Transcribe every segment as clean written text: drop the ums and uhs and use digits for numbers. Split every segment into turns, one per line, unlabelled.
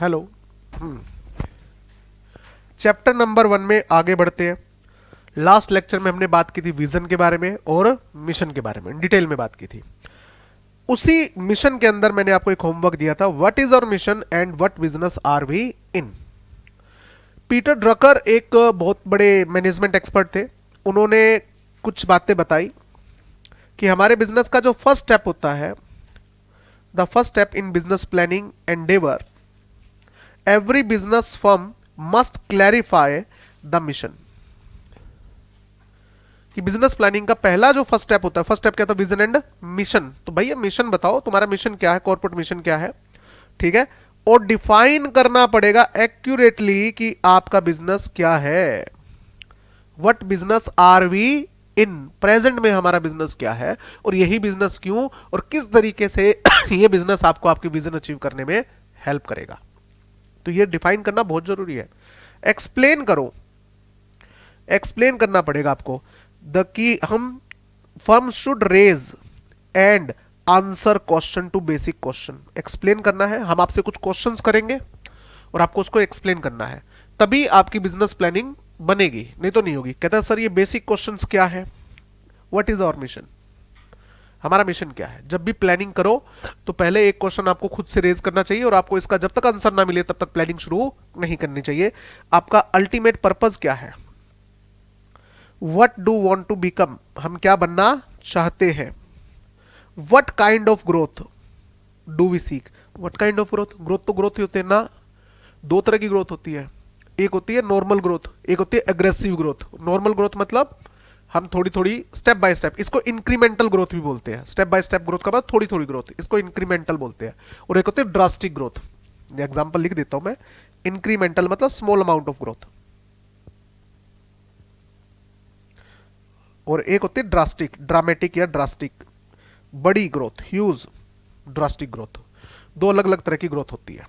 Hello. Chapter number 1 में आगे बढ़ते हैं। लास्ट लेक्चर में हमने बात की थी विजन के बारे में और मिशन के बारे में, डिटेल में बात की थी। उसी मिशन के अंदर मैंने आपको एक होमवर्क दिया था, what is our mission and what business are we in. Peter Drucker एक बहुत बड़े मैनेजमेंट एक्सपर्ट थे। उन्होंने कुछ बातें बताई कि हमारे बिजनेस का जो फर्स्ट स्टेप होता है, the first step in business planning Endeavour, every business firm must clarify the mission. कि बिजनेस प्लानिंग का पहला जो फर्स्ट स्टेप होता है, फर्स्ट स्टेप क्या था, विजन एंड मिशन। तो भैया मिशन बताओ, तुम्हारा मिशन क्या है, कॉर्पोरेट मिशन क्या है, ठीक है। और डिफाइन करना पड़ेगा एक्यूरेटली कि आपका बिजनेस क्या है। What business are we in, present में हमारा बिजनेस क्या है और यही बिजनेस क्यों और किस तरीके से ये बिजनेस आपको आपकी विजन अचीव करने में हेल्प करेगा। तो ये डिफाइन करना बहुत जरूरी है। एक्सप्लेन करो, एक्सप्लेन करना पड़ेगा आपको। द की हम firm should raise and answer question to basic question. Explain करना है, हम आपसे कुछ क्वेश्चंस करेंगे और आपको उसको एक्सप्लेन करना है, तभी आपकी बिजनेस प्लानिंग बनेगी, नहीं तो नहीं होगी। कहता है सर ये बेसिक क्वेश्चंस क्या है, व्हाट इज आवर मिशन, हमारा मिशन क्या है। जब भी प्लानिंग करो तो पहले एक क्वेश्चन आपको खुद से रेज करना चाहिए और आपको इसका जब तक आंसर ना मिले तब तक प्लानिंग शुरू नहीं करनी चाहिए। आपका अल्टीमेट पर्पस क्या है, what do want to become, हम क्या बनना चाहते हैं। What kind of growth do we seek, what kind of growth, growth तो ग्रोथ ही होते हैं ना। दो तरह की ग्रोथ होती है, एक होती है नॉर्मल ग्रोथ, एक होती है एग्रेसिव ग्रोथ। नॉर्मल ग्रोथ मतलब हम थोड़ी थोड़ी स्टेप बाय स्टेप, इसको इंक्रीमेंटल ग्रोथ भी बोलते हैं। स्टेप बाय स्टेप ग्रोथ का बाद थोड़ी थोड़ी ग्रोथ, इसको इंक्रीमेंटल बोलते हैं। और एक होती है ड्रास्टिक ग्रोथ, एग्जांपल लिख देता हूं मैं। इंक्रीमेंटल मतलब स्मॉल अमाउंट ऑफ ग्रोथ, और एक होती है ड्रास्टिक, ड्रामेटिक या ड्रास्टिक, बड़ी ग्रोथ, ह्यूज ड्रास्टिक ग्रोथ। दो अलग अलग तरह की ग्रोथ होती है,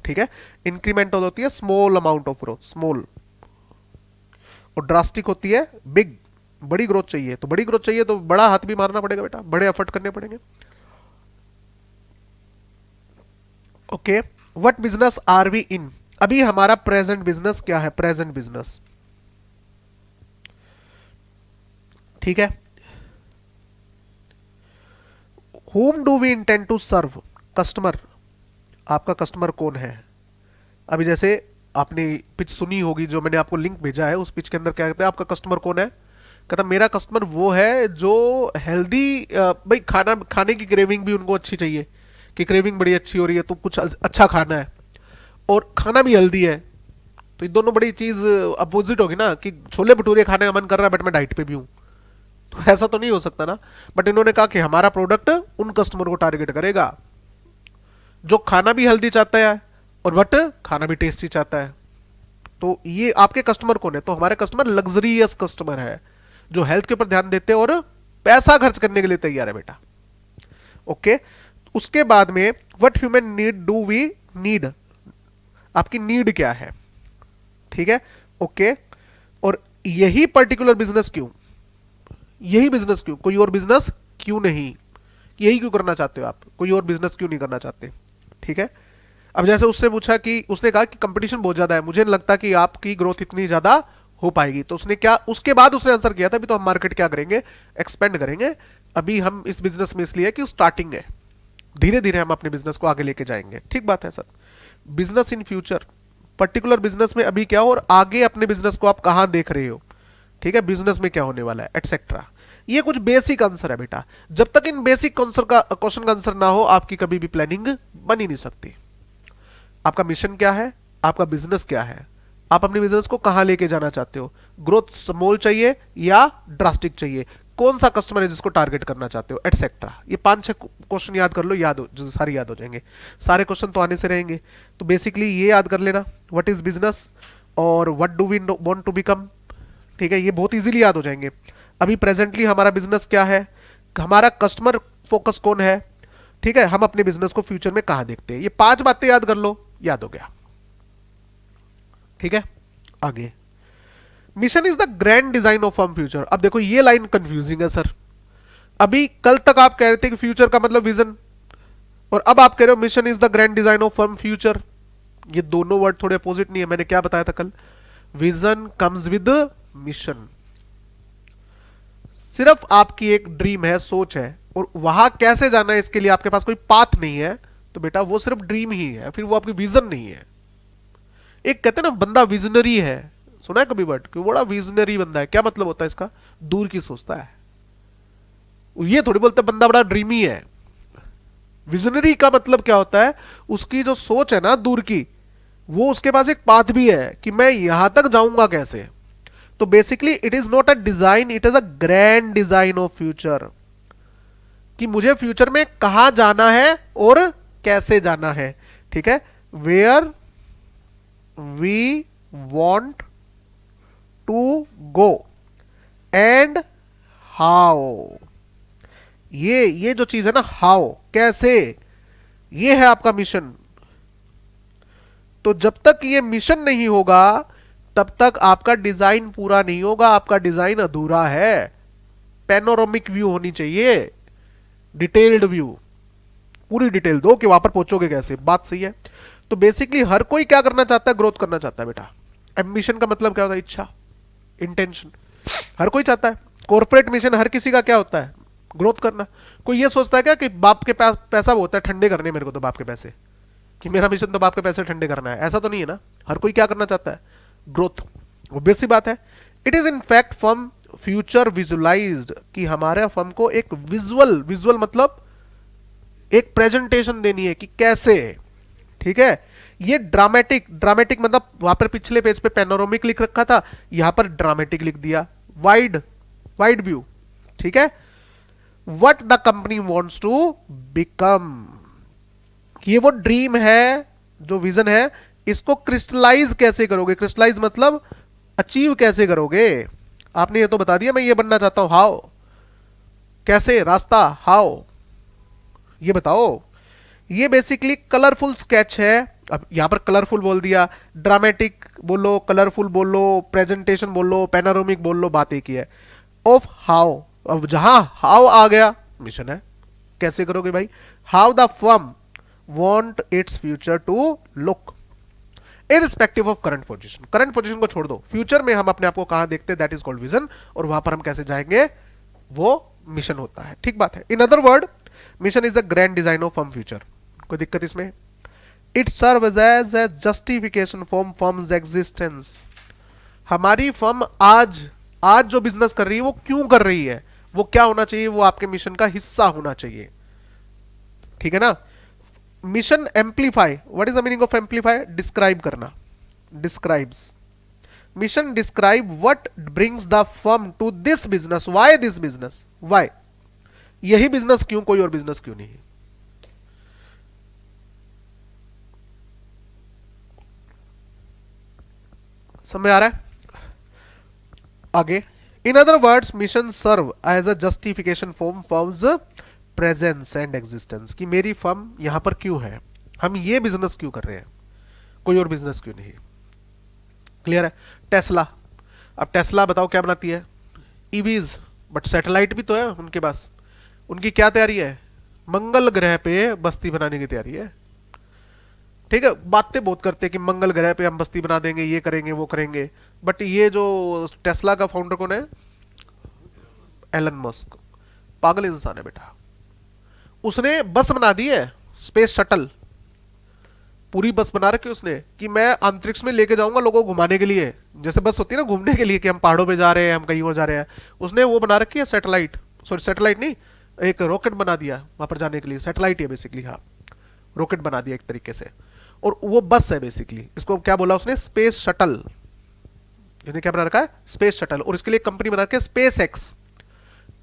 ठीक है। इंक्रीमेंटल होती है small amount of growth, small, और ड्रास्टिक होती है बिग, बड़ी ग्रोथ चाहिए। तो बड़ी ग्रोथ चाहिए तो बड़ा हाथ भी मारना पड़ेगा बेटा, बड़े एफर्ट करने पड़ेंगे। Okay, what business are we in, अभी हमारा प्रेजेंट बिजनेस क्या है, प्रेजेंट बिजनेस, ठीक है। whom do we intend to serve, customer, आपका कस्टमर कौन है। अभी जैसे आपने पिच सुनी होगी जो मैंने आपको लिंक भेजा है, उस पिच के अंदर क्या कहते हैं, आपका कस्टमर कौन है। कहता मेरा कस्टमर वो है जो हेल्दी, भाई खाना खाने की क्रेविंग भी उनको अच्छी चाहिए, कि क्रेविंग बड़ी अच्छी हो रही है तो कुछ अच्छा खाना है, और खाना भी हेल्दी है। तो ये दोनों बड़ी चीज अपोजिट होगी ना, कि छोले भटूरे खाने का मन कर रहा है बट मैं डाइट पे भी हूं, तो ऐसा तो नहीं हो सकता ना। बट इन्होंने कहा कि हमारा प्रोडक्ट उन कस्टमर को टारगेट करेगा जो खाना भी हेल्दी चाहता है और बट खाना भी टेस्टी चाहता है। तो ये आपके कस्टमर कौन है, तो हमारे कस्टमर लग्जरियस कस्टमर है, जो हेल्थ के ऊपर ध्यान देते हैं और पैसा खर्च करने के लिए तैयार है बेटा। ओके, उसके बाद में what human need do we need, आपकी नीड क्या है, ठीक है। ओके, और यही पर्टिकुलर बिजनेस क्यों, यही बिजनेस क्यों, कोई और बिजनेस क्यों नहीं, यही क्यों करना चाहते हो आप, कोई और बिजनेस क्यों नहीं करना चाहते, ठीक है। अब जैसे उससे पूछा कि उसने कहा कि कंपटीशन बहुत ज्यादा है, मुझे नहीं लगता कि आपकी ग्रोथ इतनी ज्यादा हो पाएगी। तो उसने क्या, उसके बाद उसने आंसर किया था अभी तो हम मार्केट क्या करेंगे, एक्सपेंड करेंगे। अभी हम इस बिजनेस में इसलिए कि स्टार्टिंग है, धीरे धीरे हम अपने बिजनेस को आगे लेके जाएंगे। ठीक बात है sir. Business in future, particular business में अभी क्या हो और आगे अपने बिजनेस को आप कहां देख रहे हो, ठीक है, बिजनेस में क्या होने वाला है, एटसेट्रा। ये कुछ बेसिक आंसर है बेटा। जब तक इन बेसिक क्वेश्चन का आंसर ना हो आपकी कभी भी प्लानिंग बन ही नहीं सकती। आपका मिशन क्या है, आपका बिजनेस क्या है, आप अपने बिजनेस को कहां लेके जाना चाहते हो, ग्रोथ स्मॉल चाहिए या ड्रास्टिक चाहिए, कौन सा कस्टमर है जिसको टारगेट करना चाहते हो, एटसेट्रा। ये 5-6 क्वेश्चन याद कर लो, याद हो जो सारे याद हो जाएंगे। सारे क्वेश्चन तो आने से रहेंगे, तो बेसिकली ये याद कर लेना, व्हाट इज बिजनेस और what do we want to become, ठीक है। ये बहुत इजीली याद हो जाएंगे। अभी प्रेजेंटली हमारा बिजनेस क्या है, हमारा कस्टमर फोकस कौन है, ठीक है, हम अपने बिजनेस को फ्यूचर में कहां देखते हैं। ये 5 बातें याद कर लो, याद हो गया, ठीक है। आगे, mission is the grand design of firm future. अब देखो ये लाइन कंफ्यूजिंग है सर। अभी कल तक आप कह रहे थे कि फ्यूचर का मतलब विजन, और अब आप कह रहे हो mission is the grand design of firm future. ये दोनों वर्ड थोड़े अपोजिट नहीं है, मैंने क्या बताया था कल, विजन कम्स विद मिशन। सिर्फ आपकी एक ड्रीम है, सोच है, और वहां कैसे जाना है इसके लिए आपके पास कोई पाथ नहीं है, तो बेटा वो सिर्फ ड्रीम ही है, फिर वो आपकी विजन नहीं है। एक कहते हैं ना बंदा विजनरी है, सुना है कभी वर्ड कि बड़ा विजनरी बंदा है, क्या मतलब होता है इसका, दूर की सोचता है। ये थोड़ी बोलते बंदा बड़ा ड्रीमी है। विजनरी का मतलब क्या होता है, उसकी जो सोच है ना दूर की, वो उसके पास एक पाथ भी है कि मैं यहां तक जाऊंगा कैसे। तो basically it is not a design, it is a grand design of future, कि मुझे फ्यूचर में कहां जाना है और कैसे जाना है। ठीक है, where we want to go and how. ये जो चीज है ना, हाउ, कैसे, ये है आपका मिशन। तो जब तक ये मिशन नहीं होगा तब तक आपका डिजाइन पूरा नहीं होगा, आपका डिजाइन अधूरा है। पैनोरामिक व्यू होनी चाहिए, डिटेल्ड व्यू, पूरी डिटेल दो कि वहां पर पहुंचोगे कैसे। बात सही है। तो बेसिकली हर कोई क्या करना चाहता है, ग्रोथ करना चाहता है बेटा। एम्बिशन का मतलब क्या होता है, इच्छा, इंटेंशन, हर कोई चाहता है। कॉर्पोरेट मिशन हर किसी का क्या होता है, ग्रोथ करना। कोई ये सोचता है क्या कि बाप के पास पैसा होता है ठंडे करने मेरे को, तो बाप के पैसे, कि मेरा मिशन तो बाप के पैसे ठंडे करना है, ऐसा तो नहीं है ना। हर कोई क्या करना चाहता है, ग्रोथ, ऑब्वियस सी बात है। It is in fact firm future visualised, कि हमारे फर्म को एक विजुअल, विजुअल मतलब एक प्रेजेंटेशन देनी है कि कैसे। ठीक है, ये ड्रामेटिक, ड्रामेटिक मतलब वहां पर पिछले पेज पे पैनोरामिक लिख रखा था, यहां पर ड्रामेटिक लिख दिया, वाइड, वाइड व्यू। ठीक है, what the company wants to become, ये वो ड्रीम है, जो विजन है, इसको क्रिस्टलाइज कैसे करोगे। क्रिस्टलाइज मतलब अचीव कैसे करोगे। आपने ये तो बता दिया मैं ये बनना चाहता हूं, हाउ, कैसे, रास्ता, हाउ, ये बताओ। ये बेसिकली कलरफुल स्केच है। अब यहां पर कलरफुल बोल दिया, ड्रामेटिक बोलो, कलरफुल बोलो, प्रेजेंटेशन बोलो, पैनोरामिक बोल लो, बात एक ही है, ऑफ हाउ। अब जहां हाउ आ गया, मिशन है, कैसे करोगे भाई। How the firm want its future to look irrespective of current position. Current position को छोड़ दो, फ्यूचर में हम अपने आप को कहां देखते हैं, दैट इज कॉल्ड विजन, और वहां पर हम कैसे जाएंगे वो मिशन होता है। ठीक बात है। In other word, mission is a grand design of firm future. कोई दिक्कत इसमें। It serves as a justification for firms existence. हमारी फर्म आज आज जो बिजनेस कर रही है वो क्यों कर रही है, वो क्या होना चाहिए, वो आपके मिशन का हिस्सा होना चाहिए। ठीक है ना। Mission amplify, what is the meaning of amplify, describe करना, describes. Mission describe what brings the firm to this business, why this business, why, यही बिजनेस क्यों, कोई और बिजनेस क्यों नहीं। समझ आ रहा है आगे। In other words, mission serve as a justification for firms presence and existence, कि मेरी फर्म यहां पर क्यों है, हम ये बिजनेस क्यों कर रहे हैं, कोई और बिजनेस क्यों नहीं। क्लियर है। टेस्ला, अब टेस्ला बताओ क्या बनाती है, ईवीज, बट सैटेलाइट भी तो है उनके पास। उनकी क्या तैयारी है, मंगल ग्रह पे बस्ती बनाने की तैयारी है। ठीक है, बातें बहुत करते हैं कि मंगल ग्रह पे हम बस्ती बना देंगे, ये करेंगे वो करेंगे, बट ये जो टेस्ला का फाउंडर कौन है, एलन मस्क, पागल इंसान है बेटा। उसने बस बना दी है, स्पेस शटल, पूरी बस बना रखी उसने, कि मैं अंतरिक्ष में लेके जाऊंगा लोगों को घुमाने के लिए, जैसे बस होती है ना घूमने के लिए कि हम पहाड़ों पे जा रहे हैं, हम कहीं और जा रहे हैं। उसने वो बना रखी है सैटेलाइट, सॉरी सैटेलाइट नहीं, एक रॉकेट बना दिया वहां पर जाने के लिए, सैटेलाइट है बेसिकली, हाँ रॉकेट बना दिया एक तरीके से, और वो बस है बेसिकली। इसको क्या बोला उसने, स्पेस शटल, इसने क्या बना रखा है, स्पेस शटल, और इसके लिए कंपनी बना रखी है स्पेस एक्स।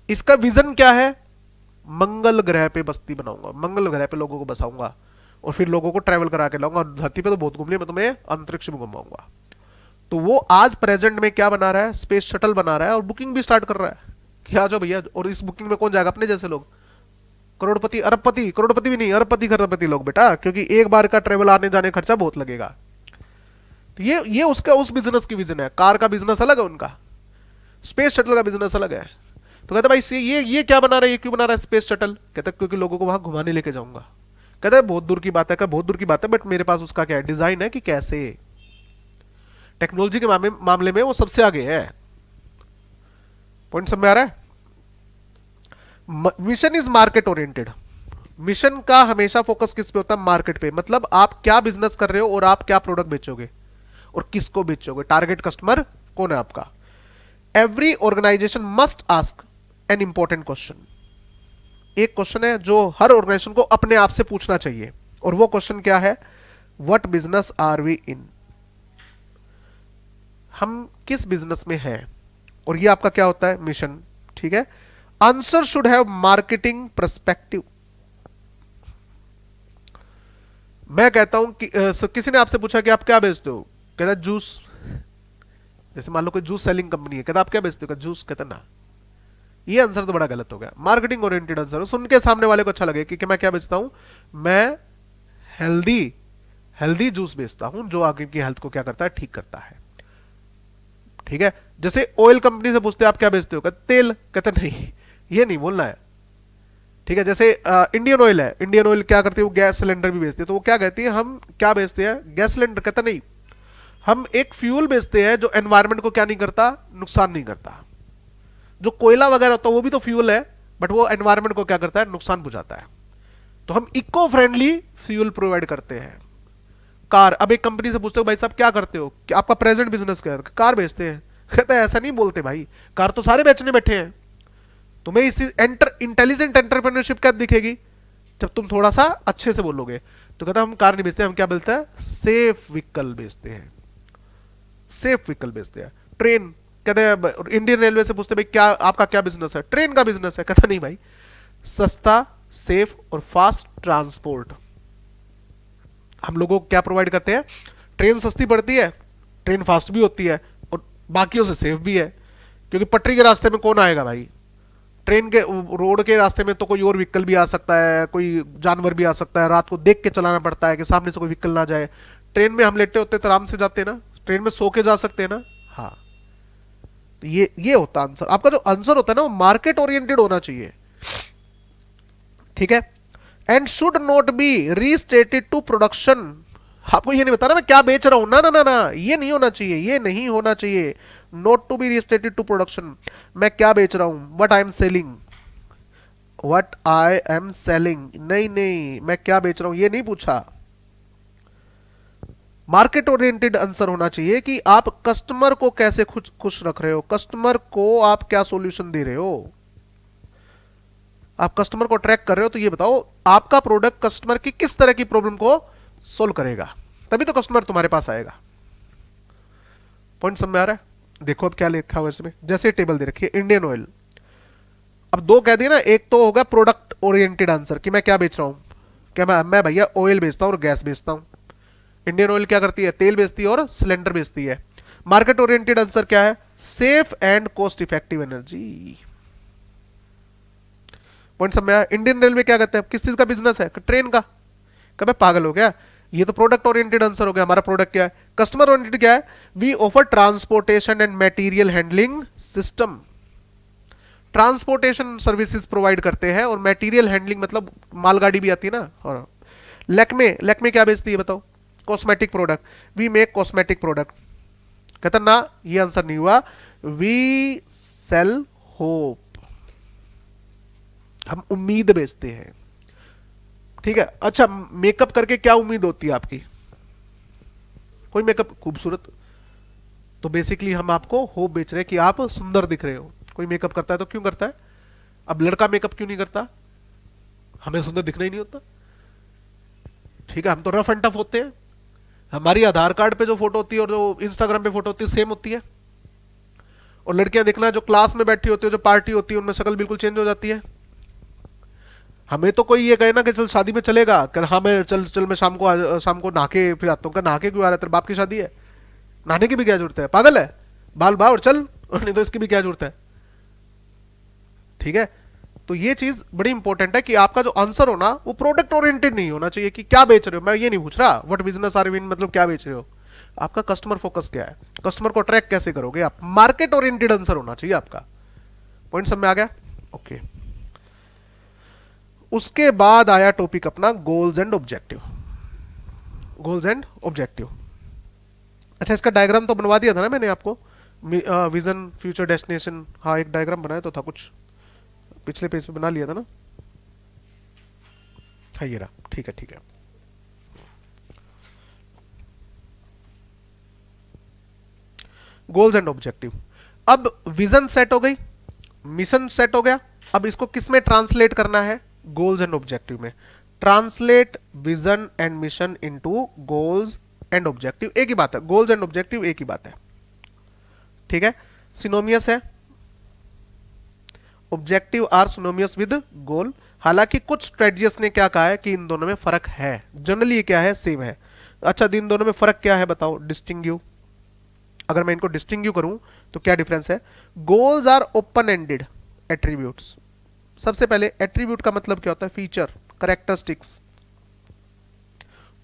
इसका विजन क्या है, मंगल ग्रह पे बस्ती बनाऊंगा, मंगल ग्रह पे लोगों को बसाऊंगा, और फिर लोगों को ट्रैवल करा के लाऊंगा, धरती पे तो बहुत घूमने में, तुम्हें अंतरिक्ष में घुमाऊंगा। तो वो आज प्रेजेंट में क्या बना रहा है, स्पेस शटल बना रहा है, और बुकिंग भी स्टार्ट कर रहा है कि आ जाओ भैया। और इस बुकिंग में कौन जाएगा, अपने जैसे लोग, करोड़पति, अरबपति, करोड़पति भी नहीं, अरबपति खरबपति लोग बेटा, क्योंकि एक बार का ट्रेवल आने जाने खर्चा बहुत लगेगा। तो ये उसका उस बिजनेस की विजन है। कार का बिजनेस अलग है उनका, स्पेस शटल का बिजनेस अलग है। तो कहते भाई ये क्या बना रहा है, ये क्यों बना रहा है स्पेस शटल, कहते क्योंकि लोगों को वहां घुमाने लेके जाऊंगा। कहता है बहुत दूर की बात है, क्या बहुत दूर की बात है, बट मेरे पास उसका क्या है, डिजाइन है कि कैसे। टेक्नोलॉजी के मामले में वो सबसे आगे है। पॉइंट समझ में आ रहा है? Mission is market oriented. Mission का हमेशा फोकस किस पे होता है? मार्केट पे। मतलब आप क्या बिजनेस कर रहे हो और आप क्या प्रोडक्ट बेचोगे और किसको बेचोगे, टारगेट कस्टमर कौन है आपका। Every organisation must ask an important question. एक क्वेश्चन है जो हर ऑर्गेनाइजेशन को अपने आप से पूछना चाहिए, और वो क्वेश्चन क्या है? व्हाट बिजनेस आर वी इन। हम किस बिजनेस में हैं, और ये आपका क्या होता है? मिशन। ठीक है। Answer should have marketing perspective. मैं कहता हूं कि किसी ने आपसे पूछा कि आप क्या बेचते हो, कहता जूस। जैसे मान लो कोई जूस सेलिंग कंपनी है, कहता आप क्या बेचते हो, कहता जूस। कहता ना, ये आंसर तो बड़ा गलत हो गया। मार्केटिंग ओरिएंटेड आंसर सुन के सामने वाले को अच्छा लगे कि मैं क्या बेचता हूं, मैं हेल्दी हेल्दी जूस बेचता हूं जो आगे की हेल्थ को क्या करता है, ठीक करता है। ठीक है। जैसे ऑयल कंपनी से पूछते आप क्या बेचते हो, कहते तेल। कहते नहीं, ये नहीं बोलना है। ठीक है। जैसे इंडियन ऑयल है, इंडियन ऑयल क्या करती है, वो गैस सिलेंडर भी बेचती है, तो वो क्या कहती है, हम क्या बेचते हैं, गैस सिलेंडर। कहता नहीं, हम एक फ्यूल बेचते हैं जो एनवायरमेंट को क्या नहीं करता, नुकसान नहीं करता। जो कोयला वगैरह होता है वो भी तो फ्यूल है, बट वो एनवायरमेंट को क्या करता है, नुकसान पहुंचाता है। तो हम इको फ्रेंडली फ्यूल प्रोवाइड करते हैं। कार, अब एक कंपनी से पूछते हो भाई साहब क्या करते हो, कि आपका प्रेजेंट बिजनेस क्या है, कार बेचते हैं। कहता है ऐसा नहीं बोलते भाई, कार तो सारे बेचने बैठे हैं। तुम्हें इस इंटेलिजेंट एंटरप्रेन्योरशिप क्या दिखेगी, जब तुम थोड़ा सा अच्छे से बोलोगे। तो कहता हम कार नहीं बेचते, हम क्या बेचते हैं, सेफ व्हीकल बेचते हैं। सेफ व्हीकल बेचते हैं। ट्रेन, कहते हैं इंडियन रेलवे से पूछते भाई क्या आपका क्या बिजनेस है, ट्रेन का बिजनेस है। कहता नहीं भाई, सस्ता, सेफ और फास्ट ट्रांसपोर्ट हम लोगों को क्या प्रोवाइड करते हैं। ट्रेन सस्ती पड़ती है, ट्रेन फास्ट भी होती है, और बाकियों से सेफ भी है। क्योंकि पटरी के रास्ते में कौन आएगा भाई, ट्रेन के रोड के रास्ते में तो कोई और व्हीकल भी आ सकता है, कोई जानवर भी आ सकता है, रात को देख के चलाना पड़ता है कि सामने से कोई व्हीकल ना जाए। ट्रेन में हम लेटे होते तो आराम से जाते हैं ना, ट्रेन में सो के जा सकते हैं ना। हाँ, तो ये होता आंसर। आपका जो आंसर होता है ना वो मार्केट ओरिएंटेड होना चाहिए। ठीक है। And should not be restated to production. आपको ये नहीं बताना मैं क्या बेच रहा हूं, ना ना ना ना, ये नहीं होना चाहिए, ये नहीं होना चाहिए। Not to be restated to production, मैं क्या बेच रहा हूं, what I am selling, what I am selling, नहीं नहीं, मैं क्या बेच रहा हूं ये नहीं पूछा। मार्केट ओरिएंटेड आंसर होना चाहिए कि आप कस्टमर को कैसे खुश खुश रख रहे हो, कस्टमर को आप क्या सॉल्यूशन दे रहे हो। आप कस्टमर को ट्रैक कर रहे हो तो ये बताओ आपका प्रोडक्ट कस्टमर की किस तरह की प्रॉब्लम को सोल्व करेगा, तभी तो कस्टमर तुम्हारे पास आएगा। पॉइंट समझ में आ रहा है? देखो अब क्या लिखा हुआ इसमें, जैसे टेबल दे रखी है इंडियन ऑयल। अब दो कह दिए ना, एक तो होगा प्रोडक्ट ओरिएंटेड आंसर कि मैं क्या बेच रहा हूं, क्या मैं भैया ऑयल बेचता हूं और गैस बेचता हूं। इंडियन ऑयल क्या करती है, तेल बेचती है और सिलेंडर बेचती है। मार्केट ओरिएंटेड आंसर क्या है, safe and cost effective energy. Point समझ में आया? इंडियन रेलवे क्या कहते हैं, किस चीज का बिजनेस है, ट्रेन का। कभी पागल हो गया, ये तो प्रोडक्ट ओरिएंटेड आंसर हो गया। हमारा प्रोडक्ट क्या है, कस्टमर ओरिएंटेड क्या है, we offer transportation and material handling system. Transportation services provide करते हैं, और मटेरियल हैंडलिंग मतलब मालगाड़ी भी आती है ना। और लैक्मे, लैक्मे क्या बेचती है बताओ, cosmetic product, we make cosmetic product. कहता ना, ये आंसर नहीं हुआ, वी सेल होप, हम उम्मीद बेचते हैं। ठीक है। अच्छा, मेकअप करके क्या उम्मीद होती है आपकी, कोई मेकअप खूबसूरत, तो बेसिकली हम आपको होप बेच रहे हैं कि आप सुंदर दिख रहे हो। कोई मेकअप करता है तो क्यों करता है, अब लड़का मेकअप क्यों नहीं करता, हमें सुंदर दिखना ही नहीं होता। ठीक है, हम तो रफ एंड टफ होते हैं, हमारी आधार कार्ड पे जो फोटो होती है और जो इंस्टाग्राम पे फोटो होती है सेम होती है। और लड़कियां देखना, जो क्लास में बैठी होती है, जो पार्टी होती है, उनमें शक्ल बिल्कुल चेंज हो जाती है। हमें तो कोई ये कहे ना कि चल शादी में चलेगा, कि हाँ मैं चल चल मैं शाम को नहा के फिर आता हूँ। नहा के क्यों आ रहा है, तेरे बाप की शादी है, नहाने की भी क्या जरूरत है, पागल है, बाल बाल और चल, और नहीं तो इसकी भी क्या जरूरत है। ठीक है। तो ये चीज बड़ी इंपॉर्टेंट है कि आपका जो आंसर हो ना वो प्रोडक्ट ओरिएंटेड नहीं होना चाहिए कि क्या बेच रहे हो। मैं ये नहीं पूछ रहा व्हाट बिजनेस आर इन, मतलब क्या बेच रहे हो, आपका कस्टमर फोकस क्या है, कस्टमर को ट्रैक कैसे करोगे आप, मार्केट ओरिएंटेड आंसर होना चाहिए आपका। पॉइंट सब में आ गया? ओके। उसके बाद आया टॉपिक अपना goals and objective. Goals and objective. अच्छा, इसका डायग्राम तो बनवा दिया था ना मैंने आपको, विजन फ्यूचर डेस्टिनेशन। हाँ, एक डायग्राम बनाया तो था, कुछ पिछले पेज पे बना लिया था ना। हाँ, ये रहा। ठीक है, ठीक है। Goals and objective. अब विजन सेट हो गई, मिशन सेट हो गया। अब इसको किस में ट्रांसलेट करना है? गोल्स एंड ऑब्जेक्टिव में। Translate vision and mission into goals and objective. एक ही बात है, गोल्स एंड ऑब्जेक्टिव एक ही बात है, ठीक है, सिनोमियस है। ऑब्जेक्टिव आर सिनोमियस विद गोल। हालांकि कुछ स्ट्रेटजिस्ट ने क्या कहा है कि इन दोनों में फर्क है, जनरली ये क्या है, सेम है। अच्छा, इन दोनों में फर्क क्या है बताओ? डिस्टिंग्यू। अगर मैं इनको डिस्टिंग्यू करूं तो क्या डिफरेंस है? Goals are open ended attributes. सबसे पहले एट्रीब्यूट का मतलब क्या होता है? Feature, characteristics.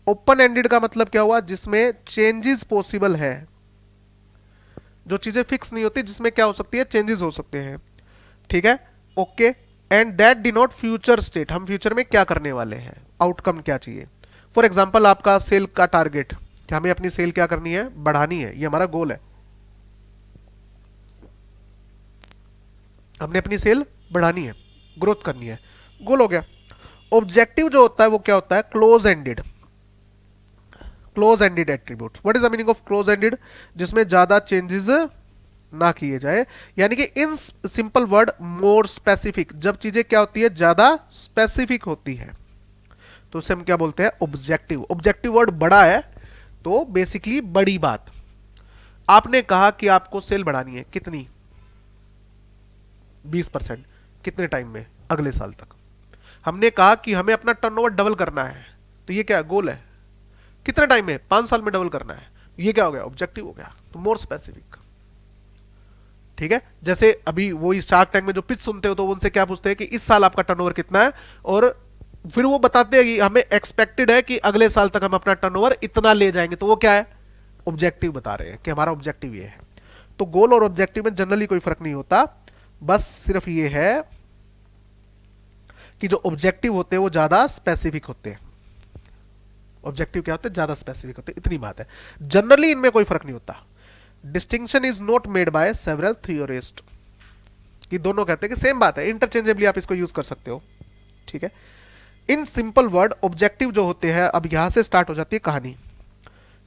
ओपन एंडेड का मतलब क्या हुआ? जिसमें चेंजेस पॉसिबल है, जो चीजें फिक्स नहीं होती, जिसमें क्या हो सकती है, चेंजेस हो सकते हैं, ठीक है, okay. And that denote future state, हम फ्यूचर में क्या करने वाले हैं, आउटकम क्या चाहिए। फॉर एग्जाम्पल, आपका सेल का टारगेट, कि हमें अपनी सेल क्या करनी है, बढ़ानी है, ये हमारा गोल है, हमने अपनी सेल बढ़ानी है, ग्रोथ करनी है, गोल हो गया। ऑब्जेक्टिव जो होता है वो क्या होता है? Close ended. Close ended attribute. What is the meaning of close ended? जिसमें ज्यादा चेंजेस ना किए जाए, यानी कि इन सिंपल वर्ड मोर स्पेसिफिक। जब चीजें क्या होती है, ज्यादा स्पेसिफिक होती है, तो उसे हम क्या बोलते हैं? ऑब्जेक्टिव। ऑब्जेक्टिव वर्ड बड़ा है, तो बेसिकली बड़ी बात। आपने कहा कि आपको सेल बढ़ानी है, कितनी? 20%। कितने टाइम में? अगले साल तक। हमने कहा कि हमें अपना टर्नओवर डबल करना है, तो ये क्या गोल है? कितने टाइम में? 5 साल में डबल करना है। ये क्या हो गया? ऑब्जेक्टिव हो गया, तो मोर स्पेसिफिक, ठीक है। जैसे अभी वो शार्क टैंक में जो पिच सुनते हो, तो उनसे क्या पूछते हैं कि इस साल आपका टर्नओवर कितना है, और फिर वो बताते हैं कि हमें एक्सपेक्टेड है कि अगले साल तक हम अपना टर्नओवर इतना ले जाएंगे, तो वो क्या है? ऑब्जेक्टिव बता रहे हैं कि हमारा ऑब्जेक्टिव ये है। तो गोल और ऑब्जेक्टिव में जनरली कोई फर्क नहीं होता, बस सिर्फ ये है कि जो ऑब्जेक्टिव होते हैं वो ज्यादा स्पेसिफिक होते हैं। ऑब्जेक्टिव क्या होते हैं? ज्यादा स्पेसिफिक होते हैं, इतनी बात है। जनरली इनमें कोई फर्क नहीं होता। Distinction is not made by several theorist, कि दोनों कहते हैं कि सेम बात है, इंटरचेंजेबली आप इसको यूज कर सकते हो, ठीक है। इन सिंपल वर्ड ऑब्जेक्टिव जो होते हैं, अब यहां से स्टार्ट हो जाती है कहानी,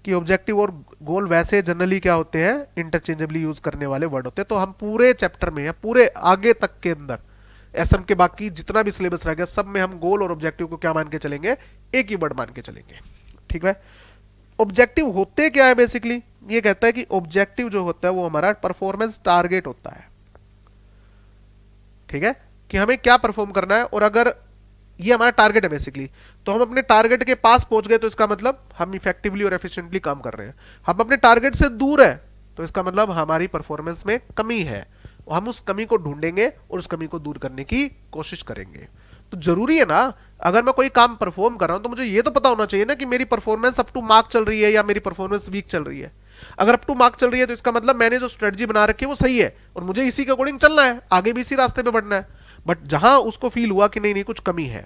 कि ऑब्जेक्टिव और गोल वैसे जनरली क्या होते हैं? इंटरचेंजेबली यूज करने वाले वर्ड होते हैं। तो हम पूरे चैप्टर में या पूरे आगे तक के अंदर एसएम के बाकी जितना भी सिलेबस रह गया, सब में हम गोल और ऑब्जेक्टिव को क्या मान के चलेंगे? एक ही वर्ड मान के चलेंगे, ठीक है। ऑब्जेक्टिव होते क्या है बेसिकली? ये कहता है कि ऑब्जेक्टिव जो होता है वो हमारा परफॉर्मेंस टारगेट होता है, ठीक है, कि हमें क्या परफॉर्म करना है, और अगर ये हमारा टारगेट है बेसिकली, तो हम अपने टारगेट के पास पहुंच गए तो इसका मतलब हम इफेक्टिवली और एफिशिएंटली काम कर रहे हैं। हम अपने टारगेट से दूर है तो इसका मतलब हमारी परफॉर्मेंस में कमी है, हम उस कमी को ढूंढेंगे और उस कमी को दूर करने की कोशिश करेंगे। तो जरूरी है ना, अगर मैं कोई काम परफॉर्म कर रहा हूं तो मुझे ये तो पता होना चाहिए ना कि मेरी परफॉर्मेंस अप टू मार्क चल रही है या मेरी परफॉर्मेंस वीक चल रही है। अगर अप टू मार्क चल रही है तो इसका मतलब मैंने जो स्ट्रेटजी बना रखी है वो सही है, और मुझे इसी के अकॉर्डिंग चलना है, आगे भी इसी रास्ते पे बढ़ना है। बट जहां उसको फील हुआ कि नहीं नहीं कुछ कमी है,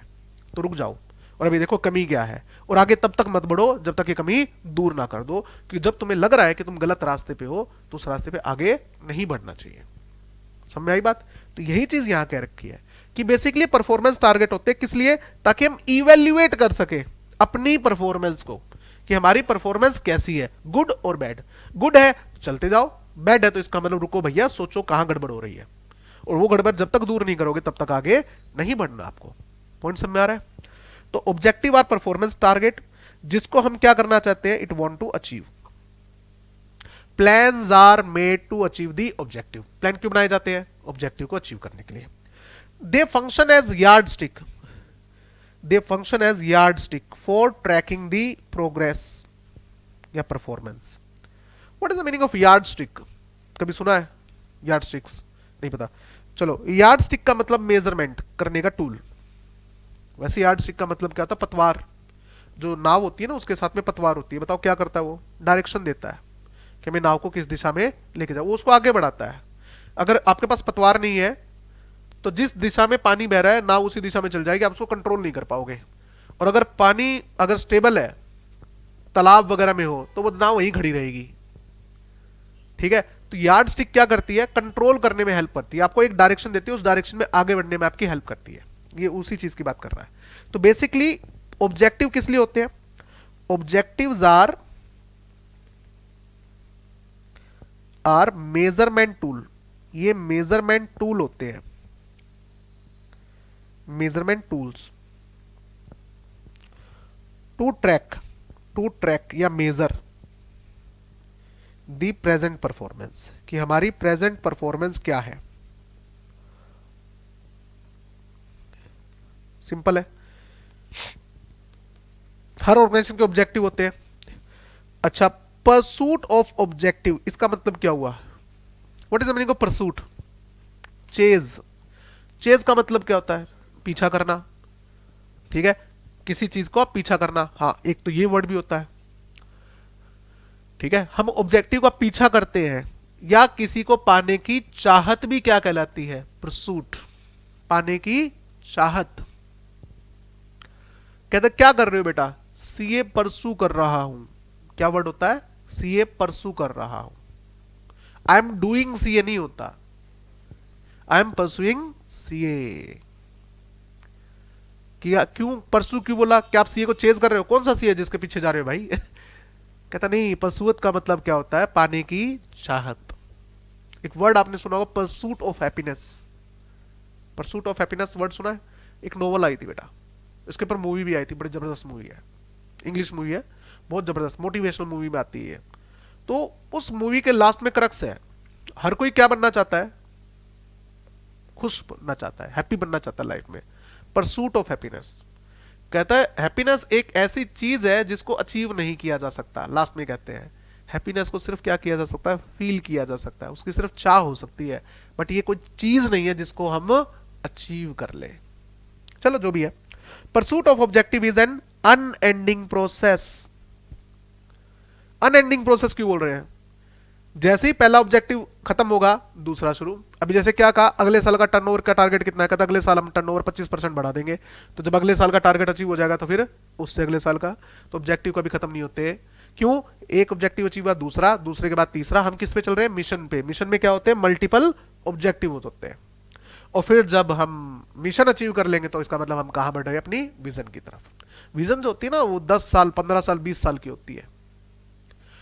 तो रुक जाओ और अभी देखो कमी क्या है, और आगे तब तक मत बढ़ो जब तक ये कमी दूर ना कर दो। कि जब तुम्हें लग रहा है कि तुम गलत रास्ते पे हो, तो उस रास्ते पे आगे नहीं बढ़ना चाहिए। समझ में आई बात? तो यही चीज यहां कह रखी है कि बेसिकली परफॉर्मेंस टारगेट होते हैं, किस लिए? ताकि हम इवेल्युएट कर सके अपनी परफॉर्मेंस को, कि हमारी परफॉर्मेंस कैसी है, गुड और बैड। गुड है तो चलते जाओ, बैड है तो इसका मतलब रुको भैया, सोचो कहां गड़बड़ हो रही है, और वो गड़बड़ जब तक दूर नहीं करोगे तब तक आगे नहीं बढ़ना आपको। पॉइंट समझ में आ रहा है? तो ऑब्जेक्टिव आर परफॉर्मेंस टारगेट, जिसको हम क्या करना चाहते हैं? It want to achieve. Plans are made to achieve the objective. Plan क्यों बनाए जाते हैं? ऑब्जेक्टिव को अचीव करने के लिए। They function as yardstick, they function as yardstick for tracking the progress या performance. What is the meaning of yardstick? कभी सुना है यार्ड स्टिक्स? नहीं पता? चलो, यार्ड स्टिक का मतलब मेजरमेंट करने का टूल। वैसे यार्ड स्टिक का मतलब क्या होता है? पतवार। जो नाव होती है ना, उसके साथ में पतवार होती है। बताओ क्या करता है वो? डायरेक्शन देता है कि मैं नाव को किस दिशा में लेके जाऊं, वो उसको आगे बढ़ाता है। अगर आपके पास पतवार नहीं है तो जिस दिशा में पानी बह रहा है नाव उसी दिशा में चल जाएगी, आप उसको कंट्रोल नहीं कर पाओगे। और अगर पानी अगर स्टेबल है, तालाब वगैरह में हो, तो वो नाव वहीं खड़ी रहेगी। ठीक है, तो यार्ड स्टिक क्या करती है, कंट्रोल करने में हेल्प करती है, आपको एक डायरेक्शन देती है, उस डायरेक्शन में आगे बढ़ने में आपकी हेल्प करती है। ये उसी चीज की बात कर रहा है। तो बेसिकली ऑब्जेक्टिव किस लिए होते हैं, ऑब्जेक्टिव्स आर मेजरमेंट टूल, ये मेजरमेंट टूल होते हैं, मेजरमेंट टूल्स टू ट्रैक या मेजर दी प्रेजेंट परफॉर्मेंस, कि हमारी प्रेजेंट परफॉर्मेंस क्या है। सिंपल है, हर ऑर्गेनाइजेशन के ऑब्जेक्टिव होते हैं। अच्छा, परसूट ऑफ ऑब्जेक्टिव, इसका मतलब क्या हुआ, what is the meaning of pursuit, chase, chase का मतलब क्या होता है, पीछा करना। ठीक है, किसी चीज को आप पीछा करना, हाँ एक तो ये वर्ड भी होता है। ठीक है, हम ऑब्जेक्टिव का पीछा करते हैं या किसी को पाने की चाहत भी क्या कहलाती है, परसूट, पाने की चाहत। कहते क्या कर रहे हो बेटा, सीए परसू कर रहा हूं, क्या वर्ड होता है, सीए परसू कर रहा हूं। आई एम डूइंग सीए नहीं होता, आई एम परसुइंग सीए। क्यों परसू क्यों बोला, क्या आप सीए को चेज कर रहे हो, कौन सा सीए जिसके पीछे जा रहे हो भाई कहता नहीं, परसुअत का मतलब क्या होता है, पाने की चाहत। एक वर्ड आपने सुना होगा, pursuit of happiness, pursuit of happiness word सुना है, एक नोवेल आई थी बेटा, इसके ऊपर मूवी भी आई थी, बड़ी जबरदस्त मूवी है, इंग्लिश मूवी है, बहुत जबरदस्त मोटिवेशनल मूवी में आती है। तो उस मूवी के लास्ट में क्रक्स है, हर कोई क्या बनना चाहता है, खुश बनना चाहता है, हैप्पी बनना चाहता है लाइफ में, परसूट ऑफ हैप्पीनेस। कहता है हैप्पीनेस एक ऐसी चीज है जिसको अचीव नहीं किया जा सकता, लास्ट में कहते हैं हैप्पीनेस को सिर्फ क्या किया जा सकता है, फील किया जा सकता है, उसकी सिर्फ चाह हो सकती है, बट ये कोई चीज नहीं है जिसको हम अचीव कर ले। चलो जो भी है, pursuit of objective is an unending process. Unending process क्यों बोल रहे हैं, जैसे ही पहला ऑब्जेक्टिव खत्म होगा दूसरा शुरू। अभी जैसे क्या कहा, अगले साल का टर्नओवर का टारगेट कितना है, कहता अगले साल हम टर्नओवर 25% बढ़ा देंगे। तो जब अगले साल का टारगेट अचीव हो जाएगा तो फिर उससे अगले साल का, तो ऑब्जेक्टिव कभी खत्म नहीं होते। क्यों, एक ऑब्जेक्टिव अचीव हुआ, दूसरा, दूसरे के बाद तीसरा, हम किस पे चल रहे हैं, मिशन पे। मिशन में क्या होते हैं, मल्टीपल ऑब्जेक्टिव होते हैं। और फिर जब हम मिशन अचीव कर लेंगे तो इसका मतलब हम कहां बढ़ रहे हैं, अपनी विजन की तरफ। विजन जो होती है ना वो 10 साल 15 साल 20 साल की होती है।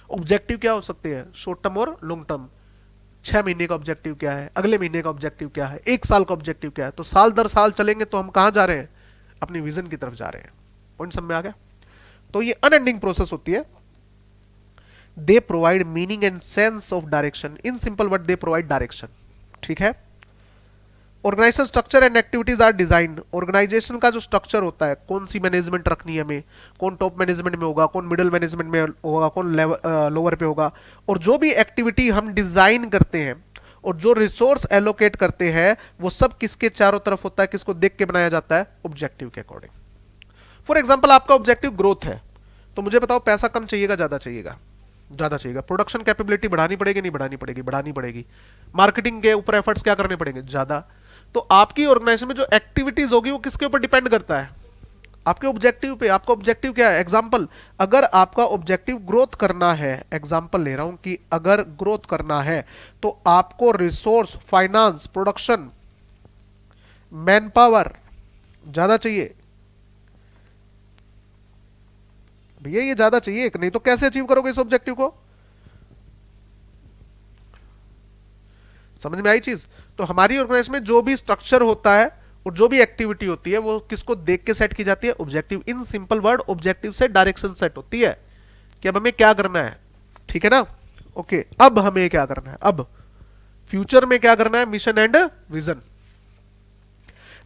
ऑब्जेक्टिव क्या हो सकते हैं, शॉर्ट टर्म और लॉन्ग टर्म। 6 महीने का ऑब्जेक्टिव क्या है, अगले महीने का ऑब्जेक्टिव क्या है, 1 साल का ऑब्जेक्टिव क्या है। तो साल दर साल चलेंगे तो हम कहां जा रहे हैं, अपनी विजन की तरफ जा रहे हैं। पॉइंट समझ में आ गया। तो ये अनएंडिंग प्रोसेस होती है। They provide meaning and sense of direction, in simple word they provide direction. ठीक है, organisation structure and activities are design, organisation का जो स्ट्रक्चर होता है, कौन सी मैनेजमेंट रखनी है हमें, कौन टॉप मैनेजमेंट में होगा, कौन मिडिल मैनेजमेंट में होगा, कौन लोअर पे होगा, और जो भी एक्टिविटी हम डिजाइन करते हैं और जो रिसोर्स एलोकेट करते हैं वो सब किसके चारों तरफ होता है, किसको देख के बनाया जाता है, ऑब्जेक्टिव के अकॉर्डिंग। फॉर एग्जाम्पल आपका ऑब्जेक्टिव ग्रोथ है, तो मुझे बताओ पैसा कम चाहिएगा ज्यादा चाहिएगा, ज्यादा चाहिएगा। प्रोडक्शन कैपेबिलिटी बढ़ानी पड़ेगी नहीं बढ़ानी पड़ेगी, बढ़ानी पड़ेगी। मार्केटिंग के ऊपर एफर्ट्स क्या करने पड़ेंगे, ज्यादा। तो आपकी ऑर्गेनाइजेशन में जो एक्टिविटीज होगी वो किसके ऊपर डिपेंड करता है, आपके ऑब्जेक्टिव पे। आपका ऑब्जेक्टिव क्या है, एग्जांपल, अगर आपका ऑब्जेक्टिव ग्रोथ करना है, एग्जांपल ले रहा हूं कि अगर ग्रोथ करना है तो आपको resource, finance, production, man power ज्यादा चाहिए। भैया ये ज्यादा चाहिए, नहीं तो कैसे अचीव करोगे इस ऑब्जेक्टिव को। समझ में आई चीज। तो हमारी ऑर्गेनाइजेशन में जो भी स्ट्रक्चर होता है और जो भी एक्टिविटी होती है वो किसको देख के सेट की जाती है, ऑब्जेक्टिव। इन सिंपल वर्ड ऑब्जेक्टिव से डायरेक्शन सेट होती है कि अब हमें क्या करना है। ठीक है ना, ओके। अब हमें क्या करना है, अब फ्यूचर में क्या करना है, mission and vision.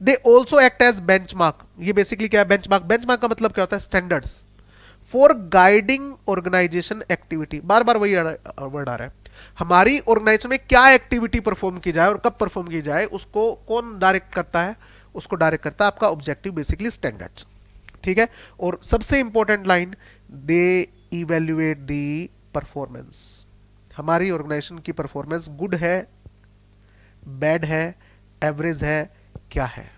They also act as benchmark, ये बेसिकली क्या है, बेंचमार्क। बेंचमार्क का मतलब क्या होता है, standards for guiding organisation activity. बार बार वही वर्ड आ रहा है। हमारी ऑर्गेनाइजेशन में क्या एक्टिविटी परफॉर्म की जाए और कब परफॉर्म की जाए, उसको कौन डायरेक्ट करता है, उसको डायरेक्ट करता है आपका ऑब्जेक्टिव, बेसिकली स्टैंडर्ड्स। ठीक है, और सबसे इंपॉर्टेंट लाइन, दे इवेल्युएट दी परफॉर्मेंस। हमारी ऑर्गेनाइजेशन की परफॉर्मेंस गुड है, बैड है, एवरेज है क्या है?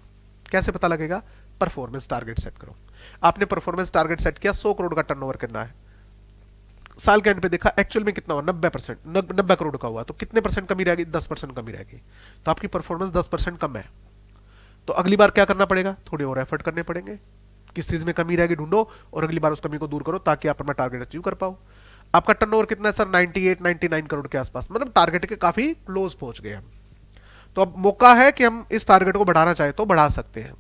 कैसे पता लगेगा? परफॉर्मेंस टारगेट सेट करो। आपने परफॉर्मेंस टारगेट सेट किया, 100 करोड़ का टर्नओवर करना है, साल के एंड पे देखा एक्चुअल में कितना हुआ, 90%, 90 करोड़ का हुआ, तो कितने परसेंट कमी रहेगी? 10% कमी रहेगी। तो आपकी परफॉर्मेंस 10% कम है, तो अगली बार क्या करना पड़ेगा? थोड़े और एफर्ट करने पड़ेंगे, किस चीज में कमी रहेगी ढूंढो और अगली बार उस कमी को दूर करो ताकि आप अपना टारगेट अचीव कर पाओ। आपका टर्नओवर कितना है सर? 98 99 करोड़ के आसपास, मतलब टारगेट के काफी क्लोज पहुंच गए हम। तो अब मौका है कि हम इस टारगेट को बढ़ाना चाहे तो बढ़ा सकते हैं।